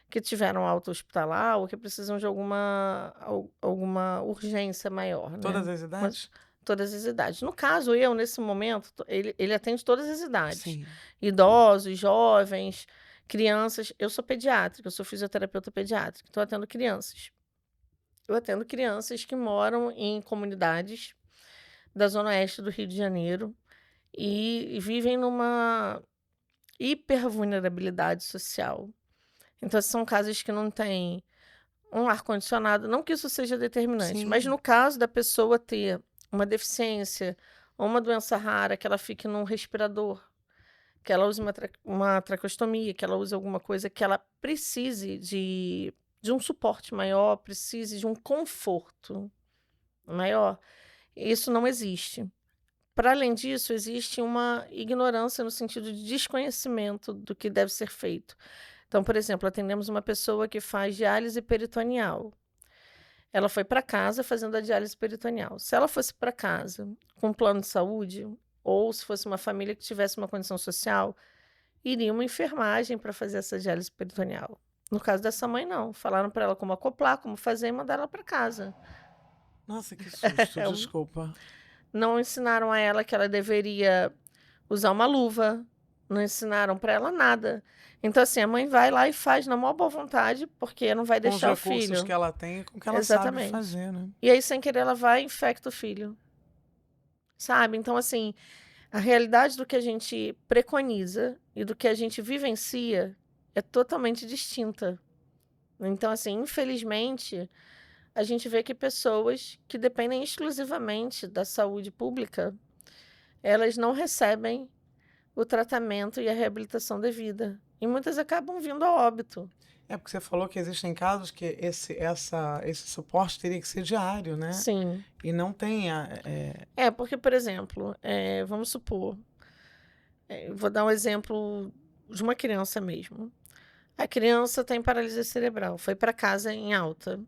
Speaker 2: que tiveram alta hospitalar ou que precisam de alguma urgência maior, né?
Speaker 1: Todas as
Speaker 2: Mas
Speaker 1: idades?
Speaker 2: todas as idades. No caso, eu, nesse momento, ele atende todas as idades.
Speaker 1: Sim.
Speaker 2: Idosos, jovens, crianças. Eu sou pediátrica, eu sou fisioterapeuta pediátrica, então eu atendo crianças. Eu atendo crianças que moram em comunidades da zona oeste do Rio de Janeiro e vivem numa hipervulnerabilidade social. Então, são casas que não têm um ar-condicionado, não que isso seja determinante, mas
Speaker 1: Sim.
Speaker 2: no caso da pessoa ter uma deficiência ou uma doença rara, que ela fique num respirador, que ela use uma traqueostomia, que ela use alguma coisa que ela precise de um suporte maior, precise de um conforto maior, isso não existe. Para além disso, existe uma ignorância no sentido de desconhecimento do que deve ser feito. Então, por exemplo, atendemos uma pessoa que faz diálise peritoneal. Ela foi para casa fazendo a diálise peritoneal. Se ela fosse para casa com um plano de saúde, ou se fosse uma família que tivesse uma condição social, iria uma enfermagem para fazer essa diálise peritoneal. No caso dessa mãe, não. Falaram para ela como acoplar, como fazer e mandaram ela para casa.
Speaker 1: Nossa, que susto, desculpa.
Speaker 2: Não ensinaram a ela que ela deveria usar uma luva, não ensinaram para ela nada. Então, assim, a mãe vai lá e faz na maior boa vontade, porque não vai
Speaker 1: Com os
Speaker 2: deixar o
Speaker 1: recursos que
Speaker 2: filho.
Speaker 1: ela tem e com o que ela sabe
Speaker 2: Exatamente.
Speaker 1: fazer, né.
Speaker 2: E aí, sem querer, ela vai e infecta o filho, sabe? Então, assim, a realidade do que a gente preconiza e do que a gente vivencia é totalmente distinta. Então, assim, infelizmente, a gente vê que pessoas que dependem exclusivamente da saúde pública, elas não recebem o tratamento e a reabilitação devida. E muitas acabam vindo a óbito.
Speaker 1: É porque você falou que existem casos que esse suporte teria que ser diário, né?
Speaker 2: Sim.
Speaker 1: E não tem
Speaker 2: Porque, por exemplo, vamos supor, vou dar um exemplo de uma criança mesmo. A criança tem paralisia cerebral, foi para casa em alta.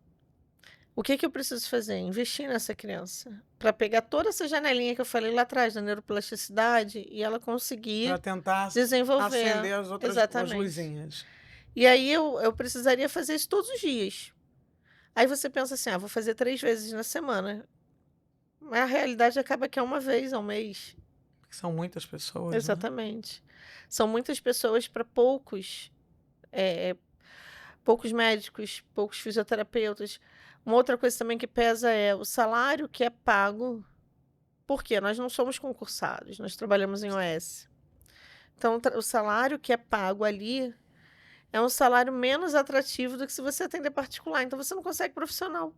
Speaker 2: O que eu preciso fazer? Investir nessa criança. Para pegar toda essa janelinha que eu falei lá atrás, da neuroplasticidade, e ela
Speaker 1: para
Speaker 2: conseguir
Speaker 1: tentar
Speaker 2: desenvolver.
Speaker 1: acender as outras as
Speaker 2: Exatamente.
Speaker 1: luzinhas.
Speaker 2: E aí eu precisaria fazer isso todos os dias. Aí você pensa assim, vou fazer 3 vezes na semana. Mas a realidade acaba que é uma vez ao mês.
Speaker 1: Porque são muitas pessoas, né?
Speaker 2: Exatamente. São muitas pessoas para poucos médicos, poucos fisioterapeutas. Uma outra coisa também que pesa é o salário que é pago. Por quê? Nós não somos concursados, nós trabalhamos em OS. Então, o salário que é pago ali é um salário menos atrativo do que se você atender particular. Então, você não consegue profissional.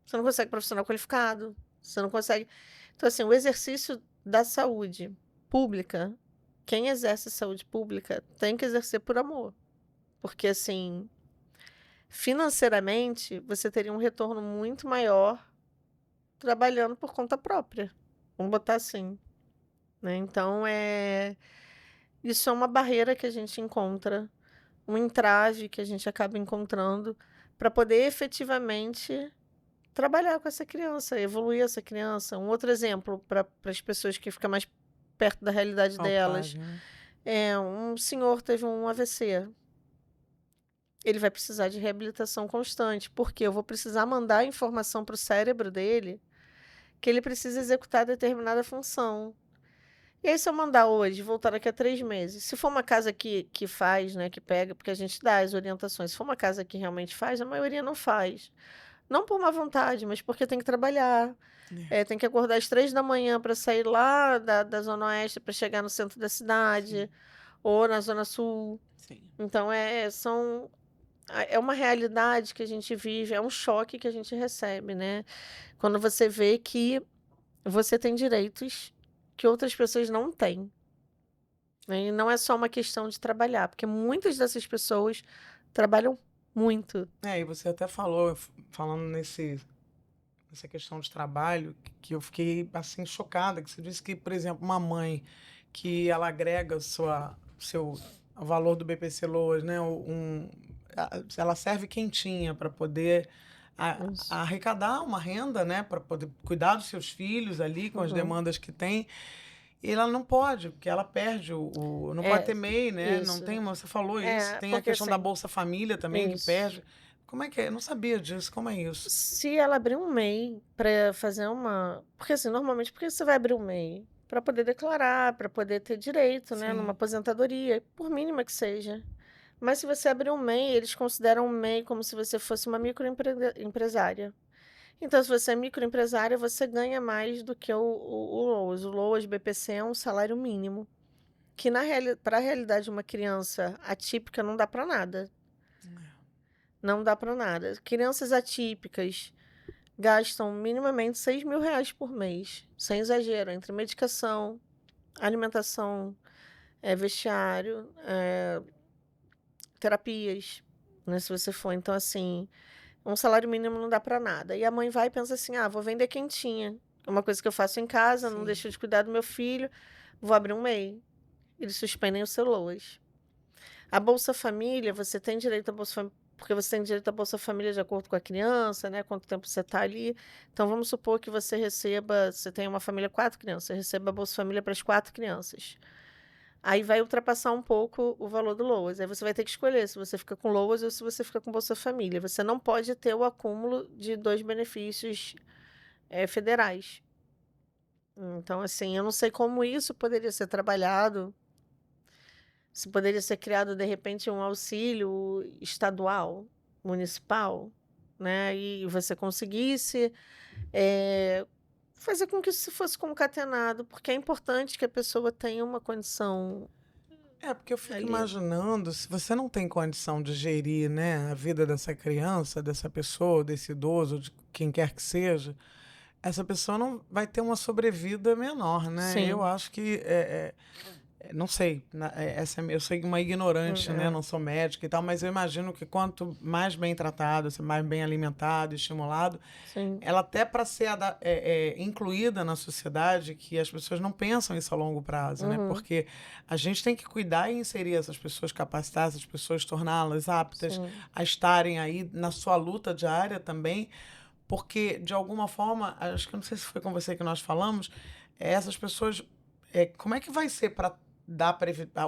Speaker 2: Você não consegue profissional qualificado. Você não consegue. Então, assim, o exercício da saúde pública, quem exerce saúde pública tem que exercer por amor. Porque, assim, financeiramente, você teria um retorno muito maior trabalhando por conta própria. Vamos botar assim, né? Então, isso é uma barreira que a gente encontra, um entrave que a gente acaba encontrando para poder efetivamente trabalhar com essa criança, evoluir essa criança. Um outro exemplo para as pessoas que ficam mais perto da realidade delas.
Speaker 1: Palpável, né?
Speaker 2: Um senhor teve um AVC. Ele vai precisar de reabilitação constante, porque eu vou precisar mandar a informação para o cérebro dele que ele precisa executar determinada função. E aí, se eu mandar hoje, voltar daqui a 3 meses, se for uma casa que faz, né, que pega, porque a gente dá as orientações, se for uma casa que realmente faz, a maioria não faz. Não por má vontade, mas porque tem que trabalhar. Tem que acordar às 3 da manhã para sair lá da Zona Oeste para chegar no centro da cidade,
Speaker 1: Sim.
Speaker 2: ou na Zona Sul.
Speaker 1: Sim.
Speaker 2: Então, é uma realidade que a gente vive, é um choque que a gente recebe, né? Quando você vê que você tem direitos que outras pessoas não têm. Né? E não é só uma questão de trabalhar, porque muitas dessas pessoas trabalham muito.
Speaker 1: E você até falou, falando nessa questão de trabalho, que eu fiquei assim chocada, que você disse que, por exemplo, uma mãe que ela agrega o valor do BPC Loas, né? Ela serve quentinha para poder
Speaker 2: Isso.
Speaker 1: arrecadar uma renda, né? Para poder cuidar dos seus filhos ali com as demandas que tem. E ela não pode, porque ela perde não pode ter MEI, né? Não
Speaker 2: isso.
Speaker 1: tem, você falou isso. Tem a
Speaker 2: porque,
Speaker 1: questão da
Speaker 2: assim,
Speaker 1: Bolsa Família também, que
Speaker 2: isso.
Speaker 1: perde. Como é que é? Eu não sabia disso. Como é isso?
Speaker 2: Se ela abrir um MEI para fazer uma. Porque, assim, normalmente, por que você vai abrir um MEI? Para poder declarar, para poder ter direito, né,
Speaker 1: Sim.
Speaker 2: numa aposentadoria, por mínima que seja. Mas se você abrir um MEI, eles consideram um MEI como se você fosse uma microempresária. Então, se você é microempresária, você ganha mais do que o LOAS. O LOAS BPC é um salário mínimo, que para a realidade de uma criança atípica não dá para nada. Não dá para nada. Crianças atípicas gastam minimamente R$6.000 por mês, sem exagero, entre medicação, alimentação, vestiário, terapias, né, se você for. Então, assim, um salário mínimo não dá para nada. E a mãe vai e pensa assim, vou vender quentinha. É uma coisa que eu faço em casa, não
Speaker 1: Sim.
Speaker 2: deixo de cuidar do meu filho, vou abrir um MEI. Eles suspendem os LOAS. A Bolsa Família, você tem direito à Bolsa Família, porque você tem direito à Bolsa Família de acordo com a criança, né? Quanto tempo você está ali. Então, vamos supor que você tem uma família 4 crianças, você receba a Bolsa Família para as 4 crianças. Aí vai ultrapassar um pouco o valor do LOAS. Aí você vai ter que escolher se você fica com LOAS ou se você fica com Bolsa Família. Você não pode ter o acúmulo de 2 benefícios federais. Então, assim, eu não sei como isso poderia ser trabalhado, se poderia ser criado, de repente, um auxílio estadual, municipal, né? E você conseguisse fazer com que isso fosse concatenado, porque é importante que a pessoa tenha uma condição.
Speaker 1: Porque eu fico
Speaker 2: Ali.
Speaker 1: imaginando, se você não tem condição de gerir, né, a vida dessa criança, dessa pessoa, desse idoso, de quem quer que seja, essa pessoa não vai ter uma sobrevida menor, né?
Speaker 2: Sim.
Speaker 1: Eu acho que Não sei, eu sou uma ignorante, né?
Speaker 2: É.
Speaker 1: Não sou médica e tal, mas eu imagino que quanto mais bem tratado, mais bem alimentado, estimulado,
Speaker 2: Sim.
Speaker 1: ela até para ser incluída na sociedade, que as pessoas não pensam isso a longo prazo, né?
Speaker 2: Uhum.
Speaker 1: Porque a gente tem que cuidar e inserir essas pessoas, capacitar essas pessoas, torná-las aptas
Speaker 2: Sim.
Speaker 1: a estarem aí na sua luta diária também, porque de alguma forma, acho que não sei se foi com você que nós falamos, essas pessoas, como é que vai ser para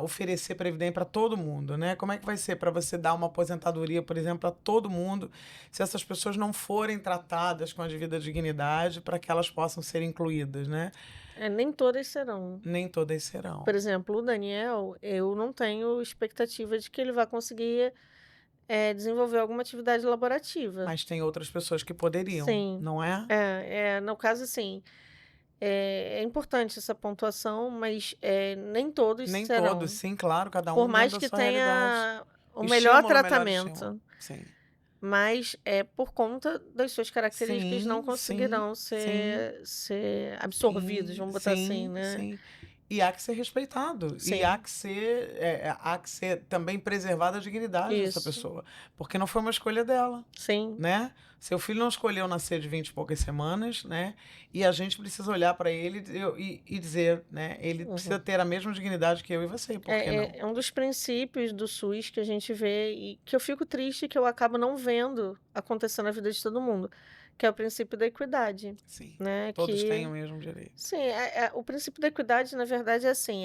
Speaker 1: oferecer previdência para todo mundo, né? Como é que vai ser para você dar uma aposentadoria, por exemplo, para todo mundo, se essas pessoas não forem tratadas com a devida dignidade para que elas possam ser incluídas, né?
Speaker 2: Nem todas serão.
Speaker 1: Nem todas serão.
Speaker 2: Por exemplo, o Daniel, eu não tenho expectativa de que ele vá conseguir desenvolver alguma atividade laborativa.
Speaker 1: Mas tem outras pessoas que poderiam,
Speaker 2: Sim.
Speaker 1: não é?
Speaker 2: No caso, assim, é importante essa pontuação, mas nem todos
Speaker 1: Nem
Speaker 2: serão.
Speaker 1: todos, sim, claro, cada um
Speaker 2: Por
Speaker 1: dentro
Speaker 2: mais
Speaker 1: da
Speaker 2: que
Speaker 1: sua realidade.
Speaker 2: tenha o melhor
Speaker 1: Estímulo, melhor
Speaker 2: tratamento.
Speaker 1: estímulo. Sim.
Speaker 2: Mas por conta das suas características não
Speaker 1: Sim,
Speaker 2: conseguirão
Speaker 1: sim,
Speaker 2: ser absorvidos, vamos botar assim, né?
Speaker 1: Sim. E há que ser respeitado.
Speaker 2: Sim.
Speaker 1: E há que ser também preservada a dignidade dessa
Speaker 2: Isso.
Speaker 1: pessoa. Porque não foi uma escolha dela,
Speaker 2: Sim.
Speaker 1: né? Seu filho não escolheu nascer de 20 e poucas semanas, né? E a gente precisa olhar para ele e dizer, né? Ele precisa ter a mesma dignidade que eu e você, por que não?
Speaker 2: É um dos princípios do SUS que a gente vê e que eu fico triste que eu acabo não vendo acontecer na vida de todo mundo, que é o princípio da equidade,
Speaker 1: Sim,
Speaker 2: né?
Speaker 1: todos têm o mesmo direito.
Speaker 2: Sim, o princípio da equidade, na verdade, é assim,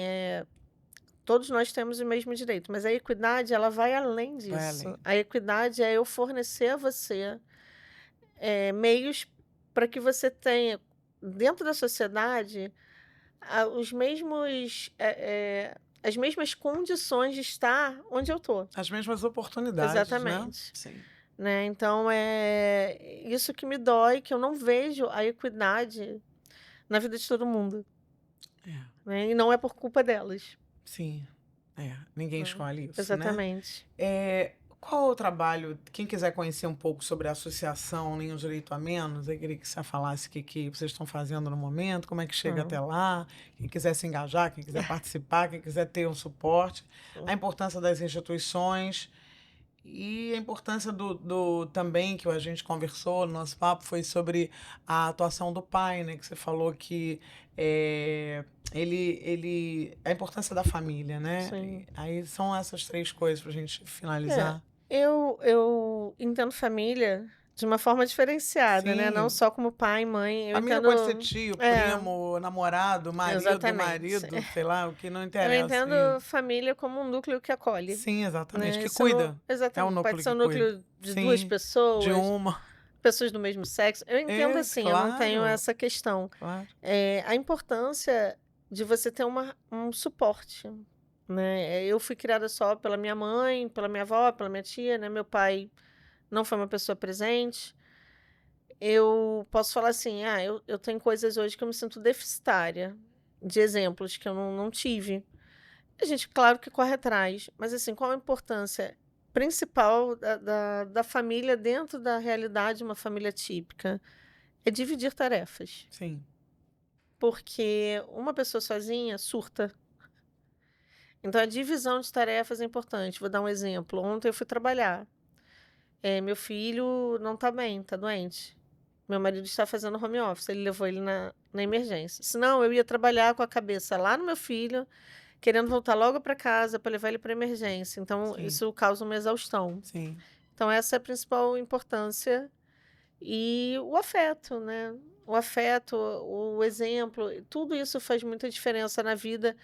Speaker 2: todos nós temos o mesmo direito, mas a equidade, ela vai além disso.
Speaker 1: Vai além.
Speaker 2: A equidade é eu fornecer a você meios para que você tenha, dentro da sociedade, os mesmos, as mesmas condições de estar onde eu estou.
Speaker 1: As mesmas oportunidades,
Speaker 2: Exatamente.
Speaker 1: né? Sim.
Speaker 2: Né? Então, é isso que me dói, que eu não vejo a equidade na vida de todo mundo. Né? E não é por culpa delas.
Speaker 1: Sim. Ninguém escolhe isso,
Speaker 2: Exatamente.
Speaker 1: né? Qual é o trabalho? Quem quiser conhecer um pouco sobre a associação Nenhum Direito a Menos, eu queria que você falasse o que vocês estão fazendo no momento, como é que chega até lá, quem quiser se engajar, quem quiser participar, quem quiser ter um suporte, a importância das instituições e a importância também que a gente conversou no nosso papo foi sobre a atuação do pai, né? Que você falou que a importância da família, né?
Speaker 2: Sim.
Speaker 1: Aí são essas 3 coisas para a gente finalizar.
Speaker 2: Eu entendo família de uma forma diferenciada, né?
Speaker 1: Sim.
Speaker 2: Não só como pai, mãe.
Speaker 1: Família pode ser tio, primo, namorado, marido,
Speaker 2: Exatamente.
Speaker 1: sei lá, o que não
Speaker 2: Eu
Speaker 1: interessa.
Speaker 2: entendo família como um núcleo que acolhe.
Speaker 1: Sim, exatamente,
Speaker 2: Né?
Speaker 1: que
Speaker 2: Isso
Speaker 1: cuida.
Speaker 2: Exatamente.
Speaker 1: núcleo
Speaker 2: Pode ser um
Speaker 1: que cuida.
Speaker 2: núcleo de 2
Speaker 1: Sim,
Speaker 2: pessoas,
Speaker 1: de uma.
Speaker 2: pessoas do mesmo sexo. Eu entendo assim, eu não tenho
Speaker 1: claro.
Speaker 2: essa questão.
Speaker 1: Claro.
Speaker 2: A importância de você ter um suporte, né? Eu fui criada só pela minha mãe, pela minha avó, pela minha tia, né? Meu pai não foi uma pessoa presente. Eu posso falar assim, eu tenho coisas hoje que eu me sinto deficitária, de exemplos que eu não tive. A gente, claro que corre atrás, mas assim, qual a importância principal da família dentro da realidade de uma família típica? É dividir tarefas.
Speaker 1: Sim.
Speaker 2: Porque uma pessoa sozinha surta. Então, a divisão de tarefas é importante. Vou dar um exemplo. Ontem eu fui trabalhar. Meu filho não está bem, está doente. Meu marido está fazendo home office. Ele levou ele na emergência. Senão, eu ia trabalhar com a cabeça lá no meu filho, querendo voltar logo para casa para levar ele para emergência. Então,
Speaker 1: Sim.
Speaker 2: isso causa uma exaustão.
Speaker 1: Sim.
Speaker 2: Então, essa é a principal importância. E o afeto, né? O afeto, o exemplo, tudo isso faz muita diferença na vida,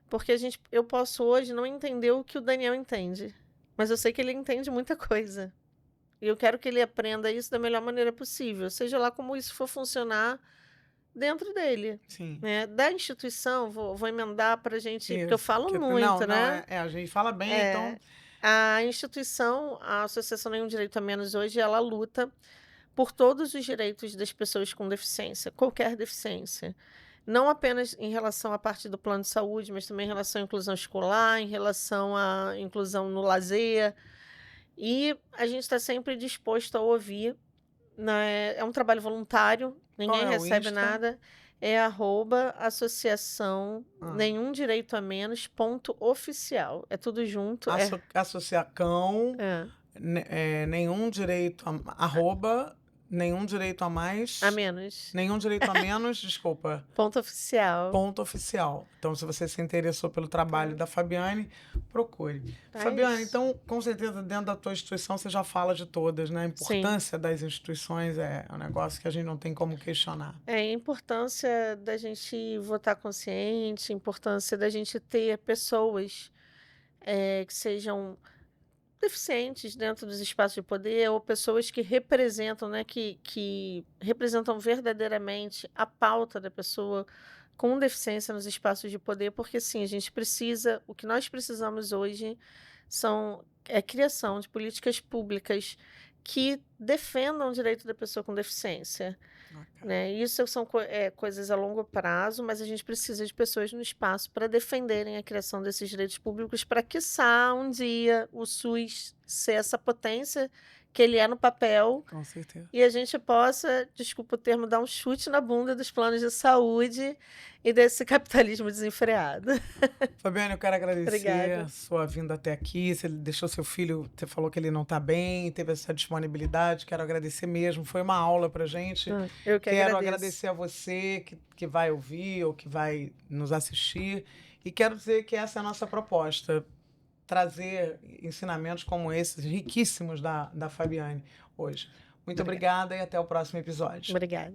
Speaker 2: porque eu posso hoje não entender o que o Daniel entende, mas eu sei que ele entende muita coisa. E eu quero que ele aprenda isso da melhor maneira possível, seja lá como isso for funcionar dentro dele.
Speaker 1: Sim.
Speaker 2: Né? Da instituição, vou emendar para a gente, porque eu
Speaker 1: Isso,
Speaker 2: falo muito, né?
Speaker 1: A gente fala bem, então.
Speaker 2: A instituição, a Associação Nenhum Direito a Menos hoje, ela luta por todos os direitos das pessoas com deficiência, qualquer deficiência. Não apenas em relação à parte do plano de saúde, mas também em relação à inclusão escolar, em relação à inclusão no lazer. E a gente está sempre disposto a ouvir. Né? É um trabalho voluntário, ninguém
Speaker 1: Qual é o
Speaker 2: recebe
Speaker 1: Insta?
Speaker 2: nada. é @associação nenhum direito a menos .oficial. É tudo junto.
Speaker 1: Associacão,
Speaker 2: É.
Speaker 1: nenhum direito arroba, nenhum direito a mais.
Speaker 2: A menos.
Speaker 1: Nenhum direito a menos, desculpa.
Speaker 2: .oficial.
Speaker 1: .oficial. Então, se você se interessou pelo trabalho da Fabiane, procure.
Speaker 2: Tá,
Speaker 1: Fabiane,
Speaker 2: isso.
Speaker 1: então, com certeza, dentro da tua instituição, você já fala de todas, né? A importância das instituições é um negócio que a gente não tem como questionar.
Speaker 2: É a importância da gente votar consciente, a importância da gente ter pessoas que sejam deficientes dentro dos espaços de poder ou pessoas que representam, né, que representam verdadeiramente a pauta da pessoa com deficiência nos espaços de poder, porque sim, a gente precisa, o que nós precisamos hoje é criação de políticas públicas que defendam o direito da pessoa com deficiência. Né? Isso são coisas a longo prazo, mas a gente precisa de pessoas no espaço para defenderem a criação desses direitos públicos, para quiçá um dia o SUS ser essa potência que ele é no papel.
Speaker 1: Com certeza.
Speaker 2: E a gente possa, desculpa o termo, dar um chute na bunda dos planos de saúde e desse capitalismo desenfreado.
Speaker 1: Fabiane, eu quero agradecer
Speaker 2: Obrigada.
Speaker 1: a sua vinda até aqui. Você deixou seu filho, você falou que ele não está bem, teve essa disponibilidade. Quero agradecer mesmo. Foi uma aula pra gente.
Speaker 2: Eu que
Speaker 1: Quero
Speaker 2: agradeço.
Speaker 1: agradecer a você que vai ouvir ou que vai nos assistir. E quero dizer que essa é a nossa proposta. Trazer ensinamentos como esses, riquíssimos da Fabiane hoje. Muito obrigada e até o próximo episódio.
Speaker 2: Obrigada.